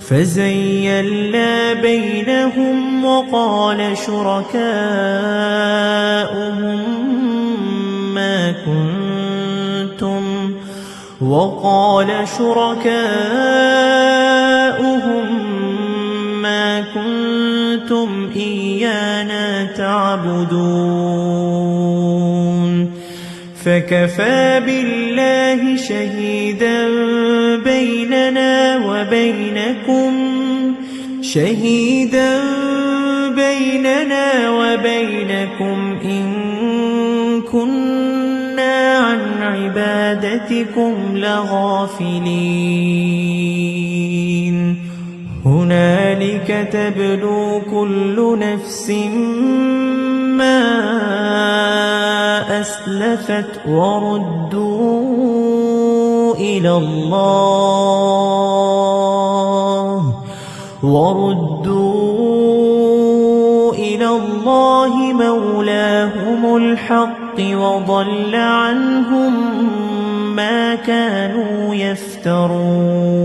فزيّلنا بينهم وقال شركاؤهم ما كنتم إيانا تعبدون فكفى بالله شهيدا بيننا وبينكم إن كنا عن عبادتكم لغافلين هنالك تبلو كل نفس ما أسلفت وردوا إلى الله مولاهم الحق وضل عنهم ما كانوا يفترون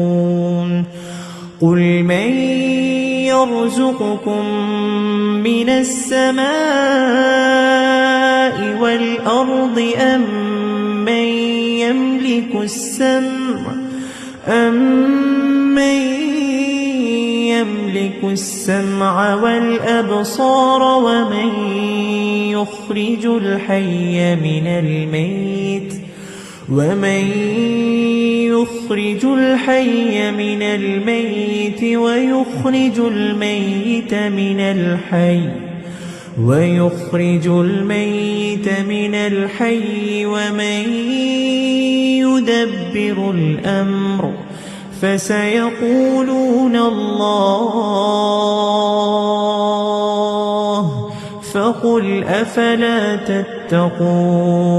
قل من يرزقكم من السماء والأرض أم من يملك السمع والأبصار ومن يخرج الحي من الميت ويخرج الميت من الحي ومن يدبر الأمر فسيقولون الله فقل أفلا تتقون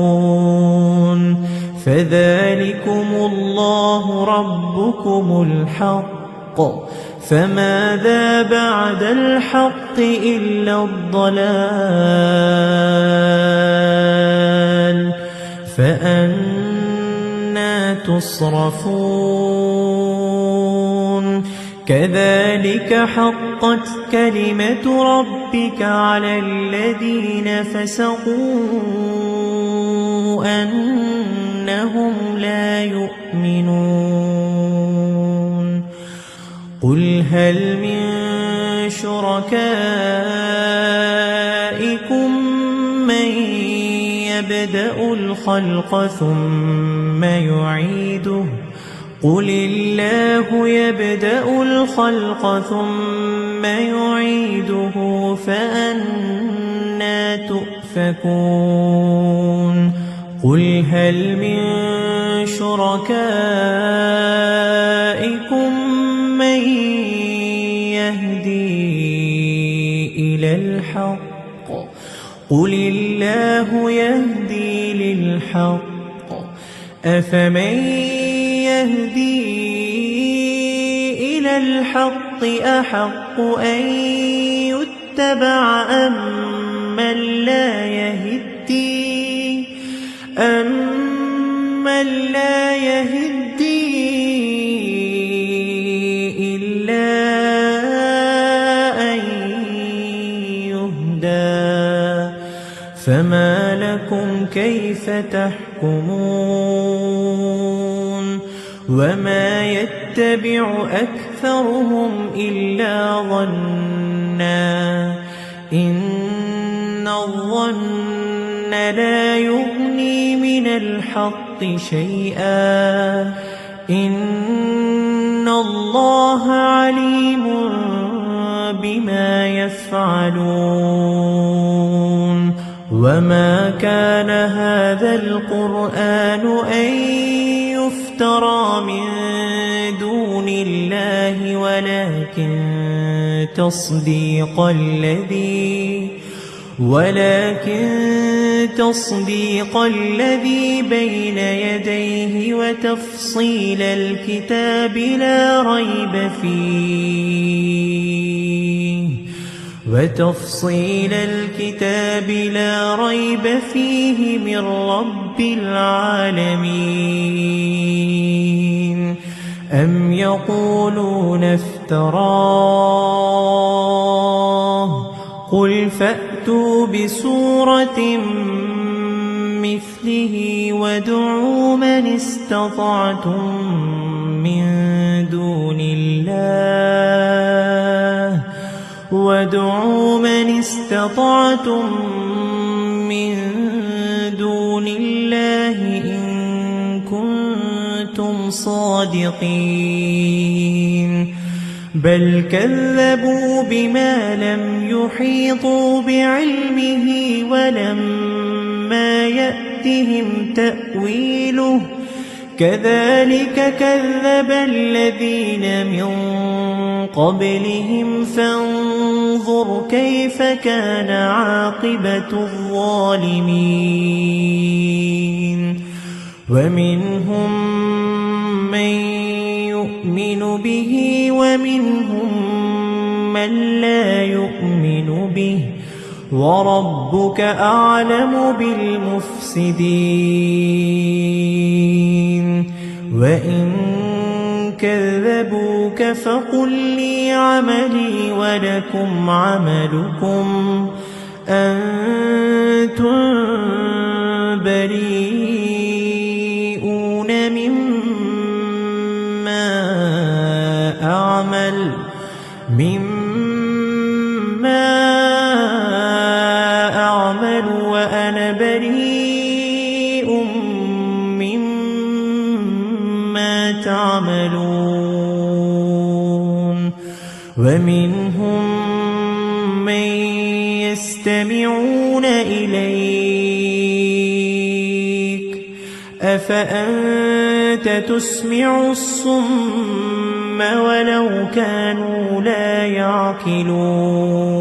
فذلكم الله ربكم الحق فماذا بعد الحق إلا الضلال فأنى تصرفون كذلك حقت كلمة ربك على الذين فسقوا أنهم لا يؤمنون قل هل من شركائكم من يبدأ الخلق ثم يعيده قل الله يبدأ الخلق ثم يعيده فأنى تؤفكون قل هل من شركائكم من يهدي إلى الحق قل الله يهدي للحق أفمن يهدي إلى الحق أحق أن يتبع أم أَمَّن لَّا يَهِدِّي إِلَّا أَن يُهْدَىٰ فَمَا لَكُمْ كَيْفَ تَحْكُمُونَ وَمَا يَتَّبِعُ أَكْثَرُهُمْ إِلَّا ظَنًّا إِنَّ الظَّنَّ لَا يُغْنِي مِنَ الْحَقِّ شَيْئًا إِنَّ اللَّهَ عَلِيمٌ بِمَا يَفْعَلُونَ وَمَا كَانَ هَذَا الْقُرْآنُ أَن يُفْتَرَىٰ مِن دُونِ اللَّهِ وَلَكِن تَصْدِيقَ الَّذِي بَيْنَ يَدَيْهِ وَتَفْصِيلَ الْكِتَابِ لَا رَيْبَ فِيهِ مِن رَّبِّ الْعَالَمِينَ أَمْ يَقُولُونَ افْتَرَاهُ قُلْ فَأْتُوا بِسُورَةٍ مِّثْلِهِ وَادْعُوا مَنِ اسْتَطَعْتُم مِّن دُونِ اللَّهِ إِن كُنتُمْ صَادِقِينَ بَلْ كَذَّبُوا بِمَا لَمْ يُحِيطُوا بِعِلْمِهِ وَلَمَّا يَأْتِهِمْ تَأْوِيلُهُ كَذَلِكَ كَذَّبَ الَّذِينَ مِن قَبْلِهِمْ فَانظُرْ كَيْفَ كَانَ عَاقِبَةُ الظَّالِمِينَ وَمِنْهُم مَّن يُؤْمِنُ بِهِ وَمِنْهُم مَّن لَّا يُؤْمِنُ بِهِ وَرَبُّكَ أَعْلَمُ بِالْمُفْسِدِينَ وَإِن كَذَّبُوكَ فَقُل لِّي عَمَلِي وَلَكُمْ عَمَلُكُمْ أَنتُم بَرِيئُونَ مِمَّا أَعْمَلُ وَأَنَا بَرِيءٌ مِّمَّا تَعْمَلُونَ وَمِنْهُم مَّن يَسْتَمِعُونَ إِلَيْكَ أَفَأَنتَ تُسْمِعُ الصُّمَّ وَلَوْ كَانُوا لَا يَعْقِلُونَ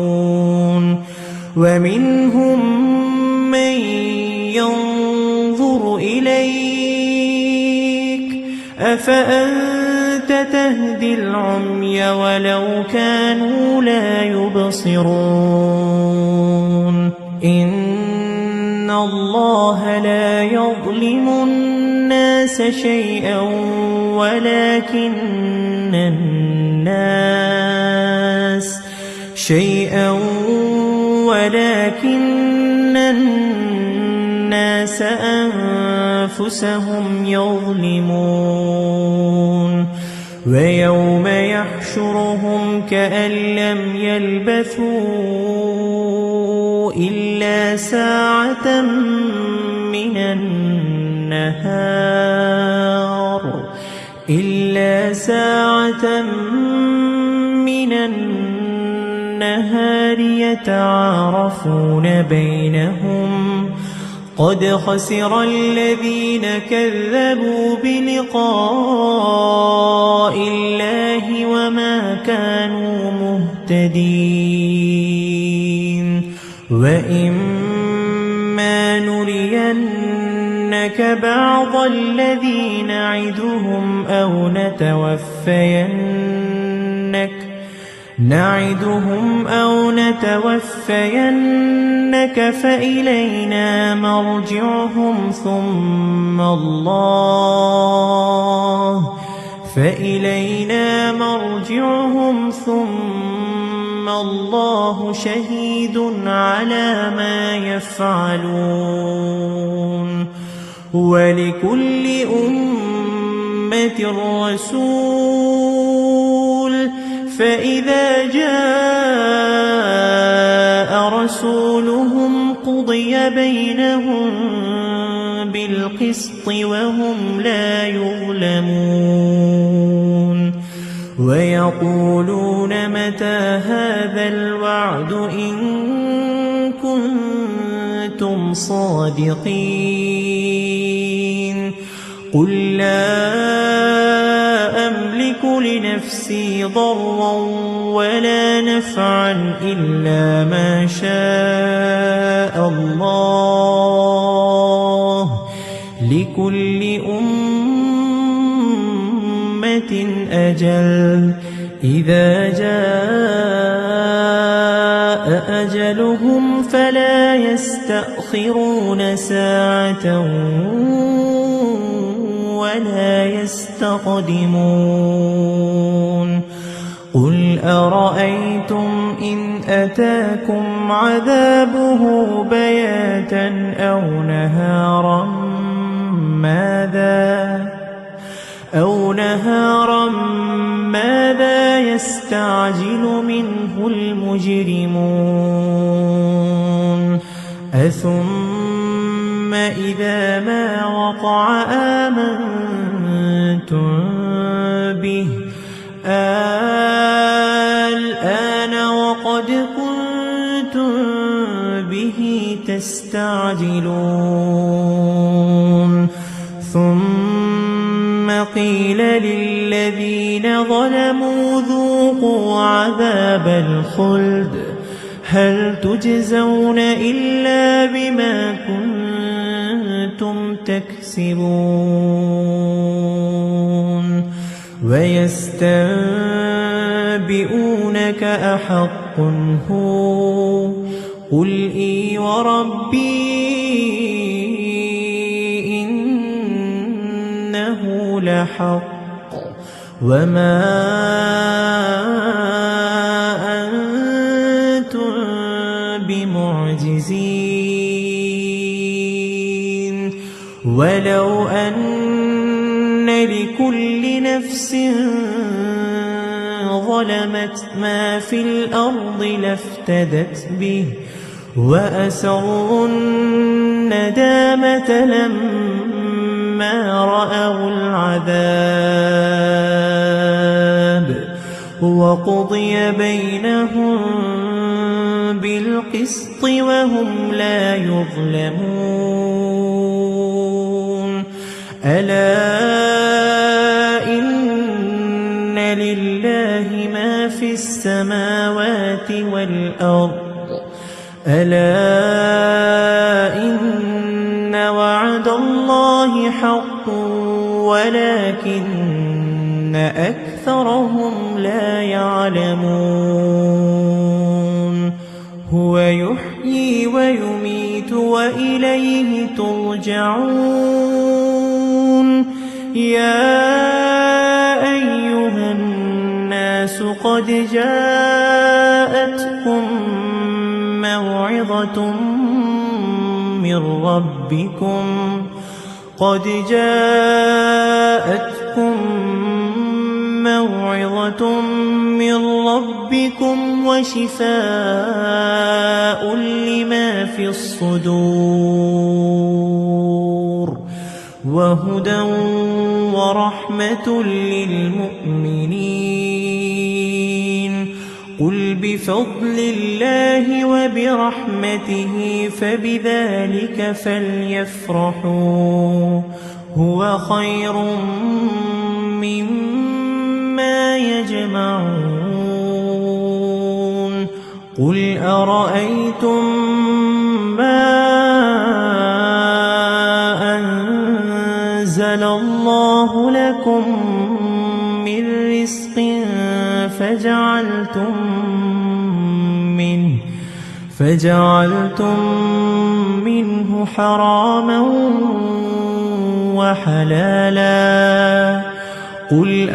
وَمِنْهُم مَّن يَنظُرُ إِلَيْكَ أَفَأَنتَ تَهْدِي الْعُمْيَ وَلَوْ كَانُوا لَا يُبْصِرُونَ إِنَّ اللَّهَ لَا يَظْلِمُ النَّاسَ شَيْئًا وَلَكِنَّ النَّاسَ أَنفُسَهُمْ يَظْلِمُونَ وَيَوْمَ يَحْشُرُهُمْ كَأَن لَّمْ يَلْبَثُوا إِلَّا سَاعَةً مِّنَ النَّهَارِ يَتَعَارَفُونَ بَيْنَهُمْ قَدْ خَسِرَ الَّذِينَ كَذَّبُوا بِلِقَاءِ اللَّهِ وَمَا كَانُوا مُهْتَدِينَ وَإِمَّا نُرِيَنَّكَ بَعْضَ الَّذِي نَعِدُهُمْ أَوْ نعدهم أو نتوفينك فإلينا مرجعهم ثم الله شهيد على ما يفعلون ولكل أمة رسول فإذا جاء رسولهم قضي بينهم بالقسط وهم لا يظلمون ويقولون متى هذا الوعد إن كنتم صادقين قل لا أملك لنفسي ضرا ولا نفعا إلا ما شاء الله لكل أمة أجل إذا جاء أجلهم فلا يستأخرون ساعة ولا يستقدمون قل أرأيتم إن أتاكم عذابه بياتا أو نهارا ماذا يستعجل منه المجرمون أثم إذا ما وقع آمنتم به الآن وقد كنتم به تستعجلون ثم قيل للذين ظلموا ذوقوا عذاب الخلد هل تجزون إلا بما كنتم تكسبون ويستنبئونك أحق هو قل إي وربي إنه لحق وما أنتم بمعجزين ولو أن لكل نفس ظلمت ما في الأرض لافتدت به وأسروا الندامة لما رأوا العذاب وقضي بينهم بالقسط وهم لا يظلمون ألا إن لله ما في السماوات والأرض ألا إن وعد الله حق ولكن أكثرهم لا يعلمون هو يحيي ويميت وإليه ترجعون يا أيها الناس قد جاءتكم موعظة من ربكم وشفاء لما في الصدور وهدى ورحمة للمؤمنين قل بفضل الله وبرحمته فبذلك فليفرحوا هو خير مما يجمعون قل أرأيتم ما أنزل الله لكم من رزق فجعلتم منه حراما وحلالا قل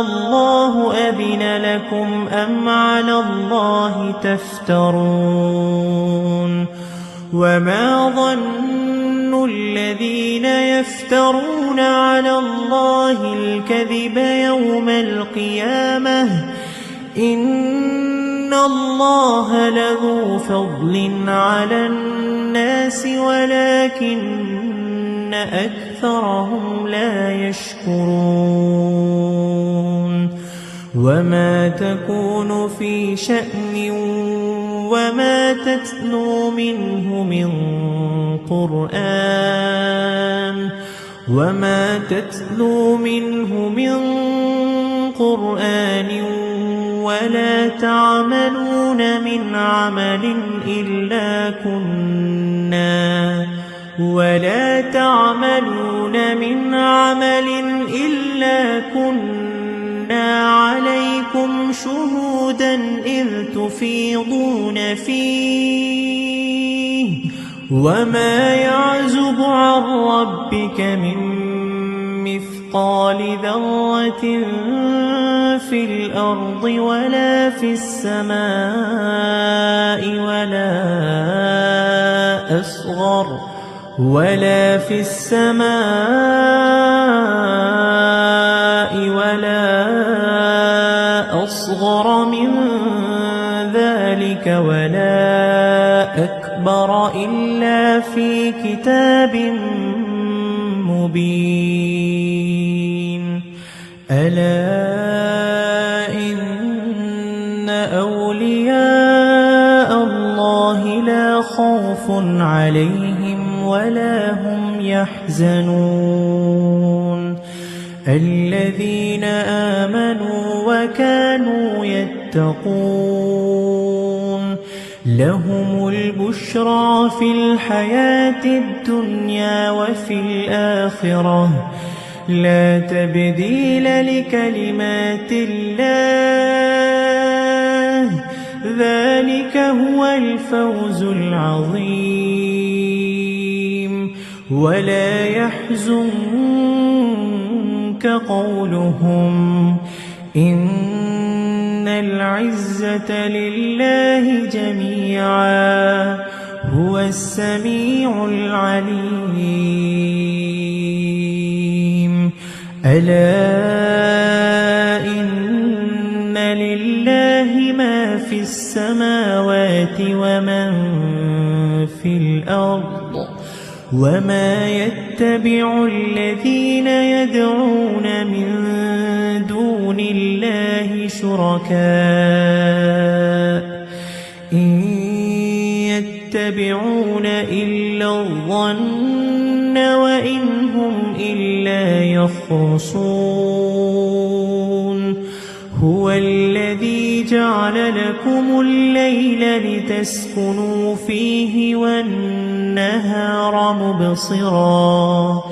الله أذن لكم أم على الله تفترون وما ظن الذين يفترون على الله الكذب يوم القيامة إن الله لذو فضل على الناس ولكن أكثرهم لا يشكرون وما تكون في شأن وما تتلو منه من قرآن ولا تعملون من عمل إلا كنا عليكم شهودا إذ تفيضون فيه وما يعزب عن ربك من مثقال ذرة في الأرض ولا في السماء ولا أصغر من ذلك ولا أكبر إلا في كتاب مبين ألا إن أولياء الله لا خوف عليهم ولا هم يحزنون الذين آمنوا وكانوا يتقون لهم البشرى في الحياة الدنيا وفي الآخرة لا تبديل لكلمات الله ذلك هو الفوز العظيم ولا يحزنك قولهم إن العزة لله جميعا هو السميع العليم ألا إن لله ما في السماوات ومن في الأرض وما يتبع الذين يدعون من دون الله شركاء إن يتبعون إلا الظن وإن هم إلا يخرصون هو الذي جعل لكم الليل لتسكنوا فيه والنهار مبصرا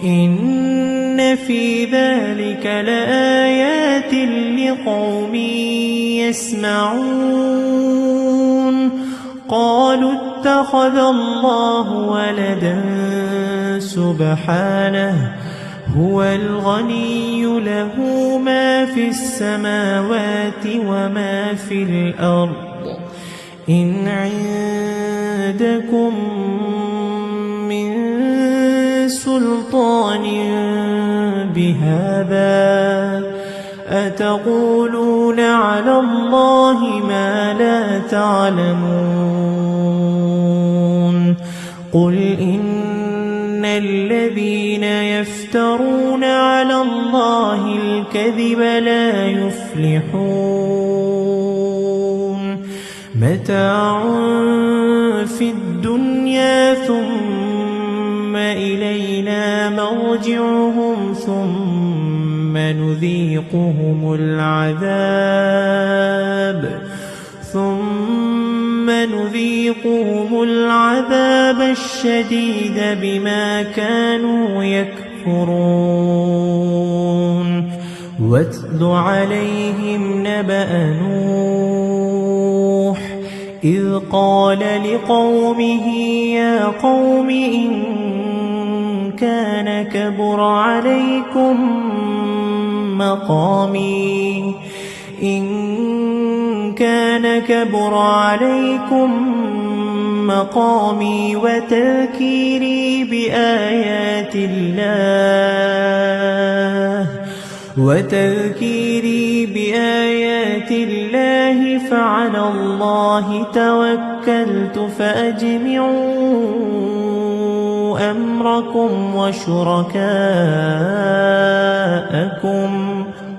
إن في ذلك لآيات لقوم يسمعون قالوا اتخذ الله ولدا سبحانه هو الغني له ما في السماوات وما في الأرض إن عندكم من سلطان بهذا أتقولون على الله ما لا تعلمون قل إن الذين يفترون على الله الكذب لا يفلحون متاع في الدنيا ثم إلينا مرجعهم ثم نذيقهم العذاب الشديد بما كانوا يكفرون واتل عليهم نبأ نوح إذ قال لقومه يا قوم إن كان كبر عليكم مقامي وتذكيري بآيات الله فعلى الله توكلت فأجمعوا أمركم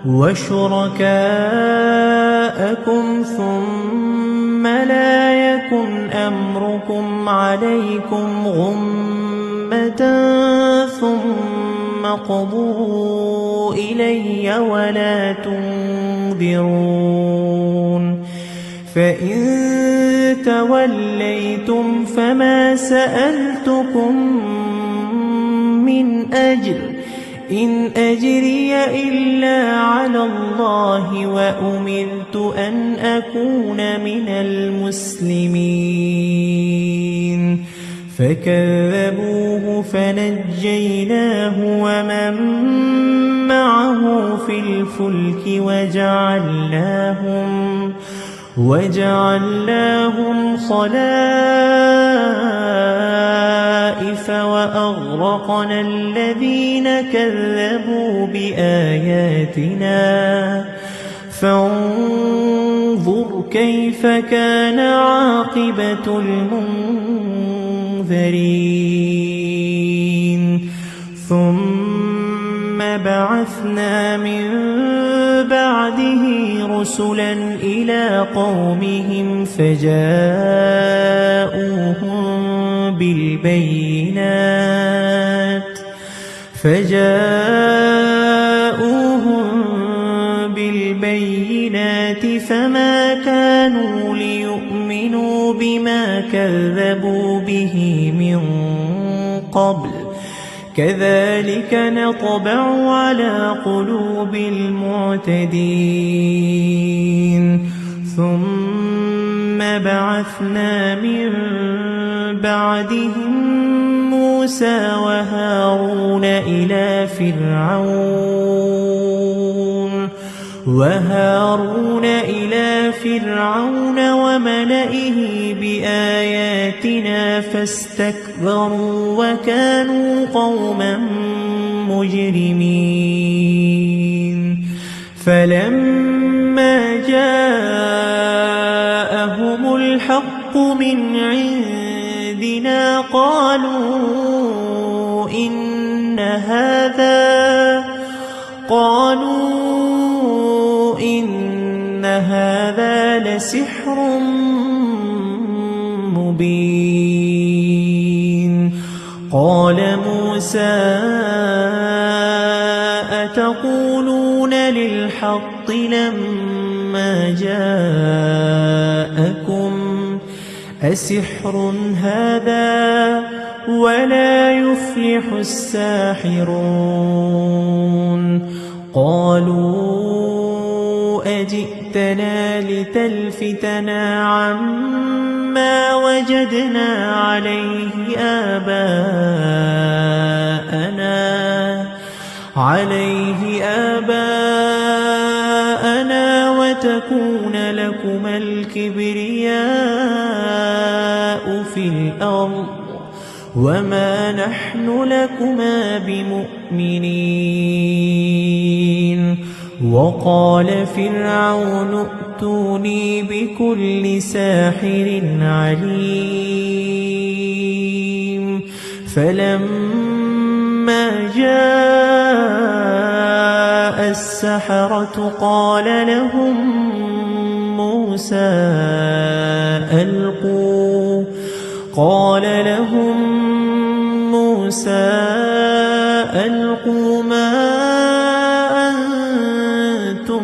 وشركاءكم ثم لا يكن أمركم عليكم غمة ثم قضوا إلي ولا تنظرون فإن توليتم فما سألتكم من أجر إن أجري إلا على الله وأمرت أن أكون من المسلمين فكذبوه فنجيناه ومن معه في الفلك وجعلناهم خلائف وأغرقنا الذين كذبوا بآياتنا فانظر كيف كان عاقبة المنذرين ثم بعثنا من بعده رسلا إلى قومهم فجاءوهم بالبينات فما كانوا ليؤمنوا بما كذبوا به من قبل كذلك نطبع على قلوب المعتدين ثم بعثنا من بعدهم موسى وهارون إلى فرعون وملئه بآياتنا فاستكبروا وكانوا قوما مجرمين فلما جاءهم الحق من عندنا قالوا إن هذا لسحر مبين قال موسى أتقولون للحق لما جاءكم أسحر هذا ولا يفلح الساحرون قالوا أجئتنا لتلفتنا عما وجدنا عليه آباءنا وتكون لكما الكبرياء في الأرض وما نحن لكما بمؤمنين وقال فرعون ائتوني بكل ساحر عليم فلما جاء السحرة قال لهم موسى ألقوا ما أنتم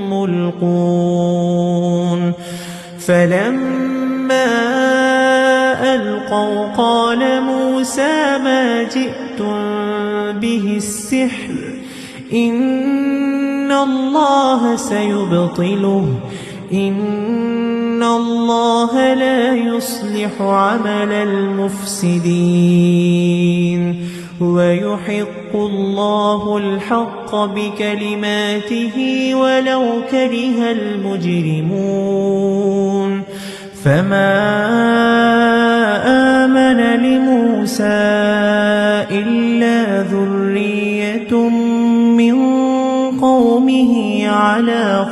ملقون فلما ألقوا قال موسى ما جئتم به السحر إن الله سيبطله إن الله لا يصلح عمل المفسدين ويحق الله الحق بكلماته ولو كره المجرمون فما آمن لموسى إلا ذرية من قومه على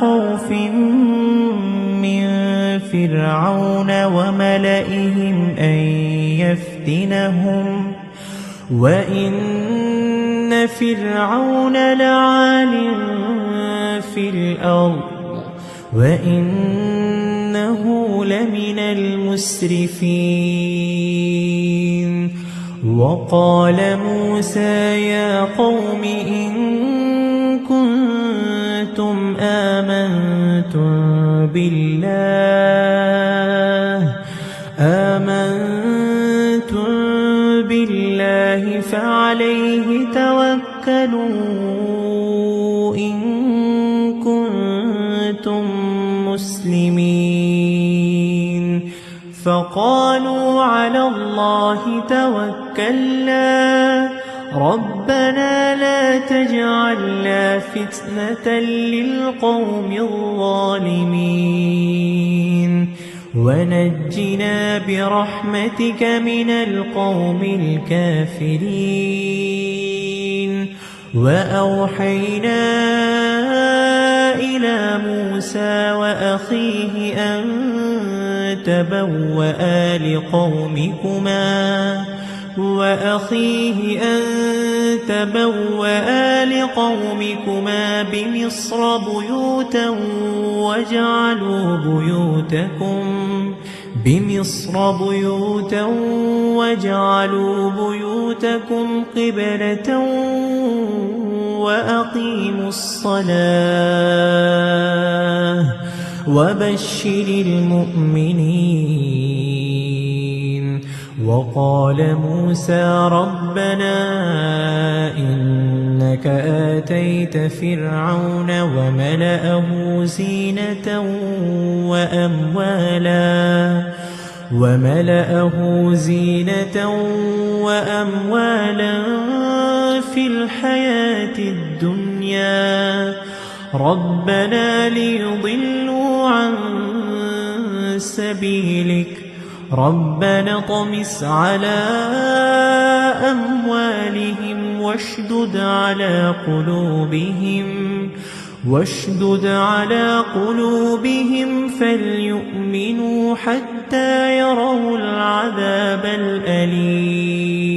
خوف من فرعون وملئهم أن يفتنهم وإن فرعون لعال في الأرض وإنه لمن المسرفين وقال موسى يا قوم إن كنتم آمنتم بالله فعليه توكلوا إن كنتم مسلمين فقالوا على الله توكلنا ربنا لا تجعلنا فتنة للقوم الظالمين ونجنا برحمتك من القوم الكافرين وأوحينا إلى موسى وأخيه أن تبوأ لقومكما بمصر بيوتا واجعلوا بيوتكم قبلة وأقيموا الصلاة وبشر المؤمنين وقال موسى ربنا إنك آتيت فرعون وملأه زينة وأموالا في الحياة الدنيا ربنا ليضلوا عن سبيلك ربنا طمس على أموالهم واشدد على قلوبهم فليؤمنوا حتى يروا العذاب الأليم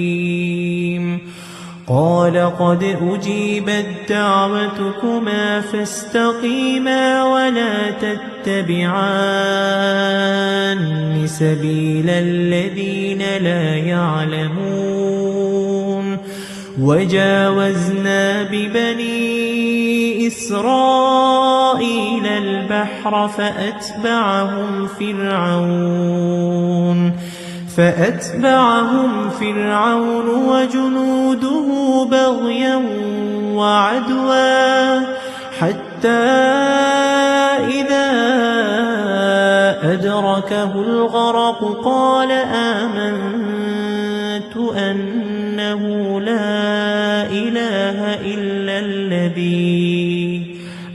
قال قد أجيبت دعوتكما فاستقيما ولا تتبعان سبيل الذين لا يعلمون وجاوزنا ببني إسرائيل البحر فأتبعهم فرعون وجنوده بغيا وعدوا حتى إذا أدركه الغرق قال آمنت أنه لا إله إلا الذي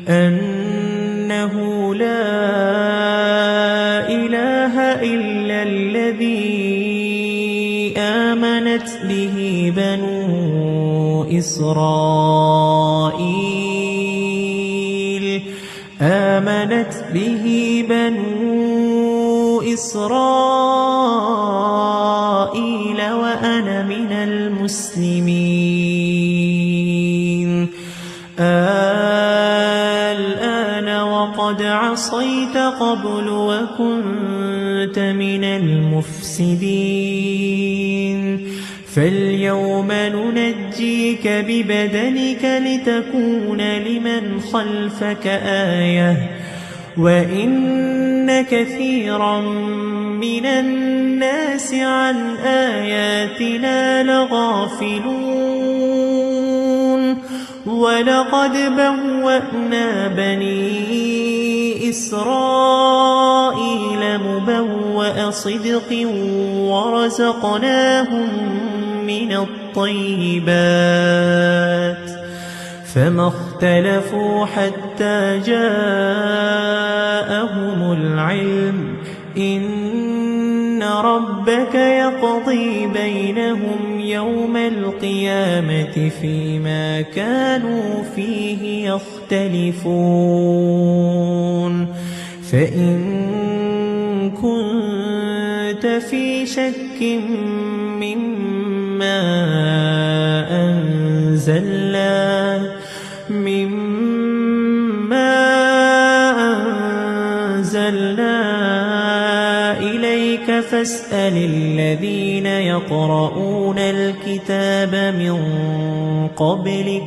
آمنت به بنو إسرائيل وأنا من المسلمين الآن وقد عصيت قبل وكنت من المفسدين فاليوم ننجيك ببدنك لتكون لمن خلفك آية وإن كثيرا من الناس عن آياتنا لغافلون ولقد بوأنا بني إسرائيل مبوأ صدق ورزقناهم من الطيبات فما اختلفوا حتى جاءهم العلم إن ربك يقضي بينهم يوم القيامة فيما كانوا فيه يختلفون فإن كنت في شك مما أنزلنا إليك فاسأل الذين يقرؤون الكتاب من قبلك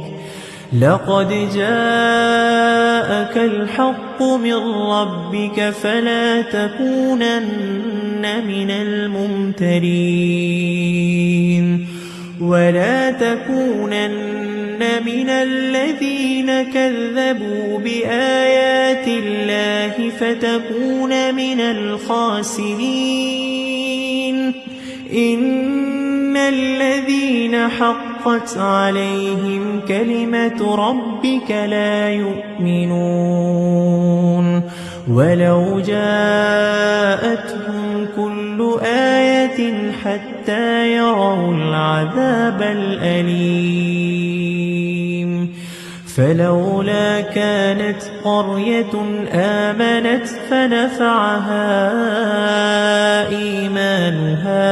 لقد جاءك الحق من ربك فلا تكونن من الممترين ولا تكونن من الذين كذبوا بآيات الله فتكون من الخاسرين إن الذين حقت عليهم كلمة ربك لا يؤمنون ولو جاءتهم كل آية حتى يروا العذاب الأليم فلولا كانت قرية آمنت فنفعها إيمانها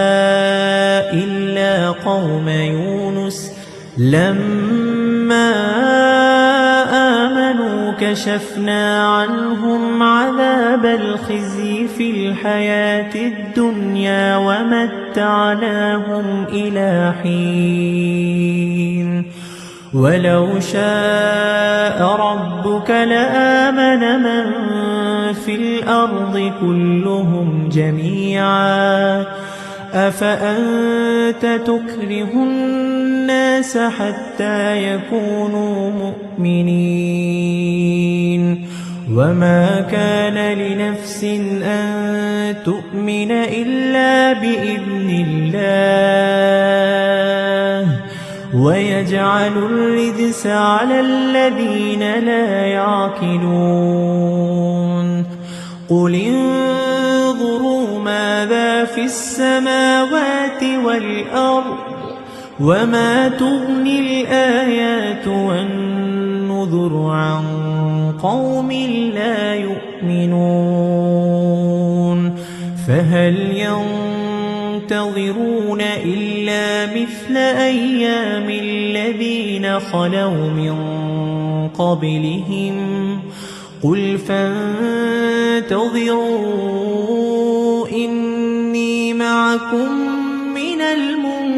إلا قوم يونس لما آمنوا كشفنا عنهم عذاب الخزي في الحياة الدنيا ومتعناهم إلى حين ولو شاء ربك لآمن من في الأرض كلهم جميعا أفأنت تكره الناس حتى يكونوا مؤمنين وما كان لنفس أن تؤمن إلا بإذن الله ويجعل الرجس على الذين لا يعقلون قل انظروا ماذا في السماوات والأرض وما تغني الآيات والنذر عن قوم لا يؤمنون فهل ينتظرون إلا مثل أيام الذين خلوا من قبلهم قل فانتظروا إني معكم من المنتظرين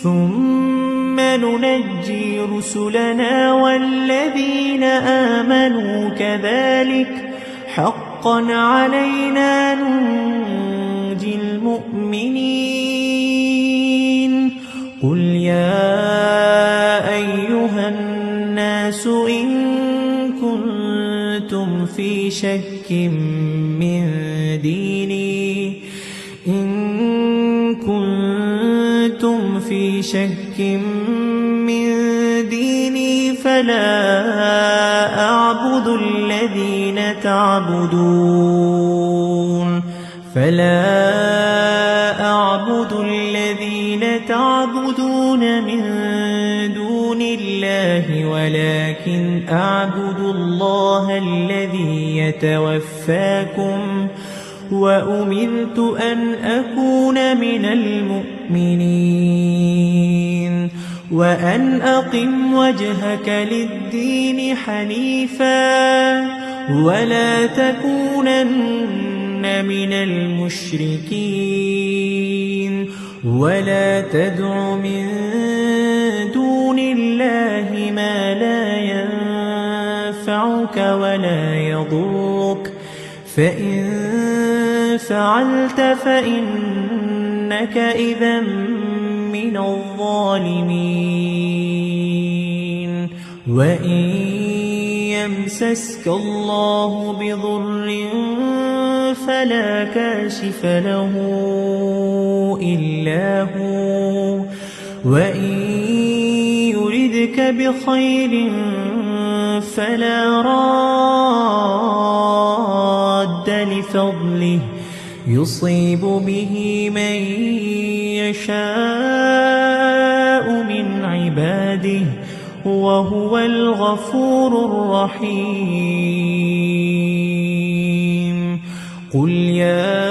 ثم ننجي رسلنا والذين آمنوا كذلك حقا علينا ننجي المؤمنين قل يا أيها الناس إن كنتم في شك من ديني فلا أعبد الذين تعبدون من دون الله ولكن أعبد الله الذي يتوفاكم وأمرت أن أكون من المؤمنين وأن أقم وجهك للدين حنيفا ولا تكونن من المشركين ولا تدع من دون الله ما لا ينفعك ولا يضرك فإن فعلت فإنك إذا من الظالمين وإن يمسسك الله بضر فلا كاشف له إلا هو وإن يردك بخير فلا راد لفضله يصيب به من يشاء من عباده وهو الغفور الرحيم قل يا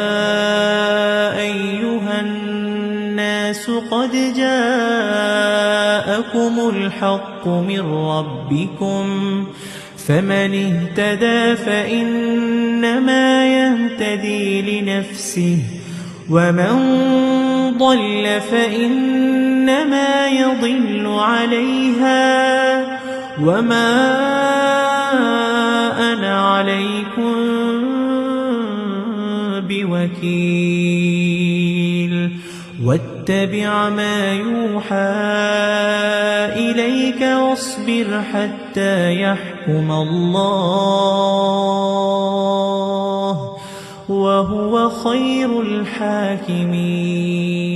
أيها الناس قد جاءكم الحق من ربكم فمن اهتدى فإنما يهتدي لنفسه ومن ضل فإنما يضل عليها وما أنا عليكم بوكيل واتبع ما يوحى إليك واصبر حتى يحكم الله وهو خير الحاكمين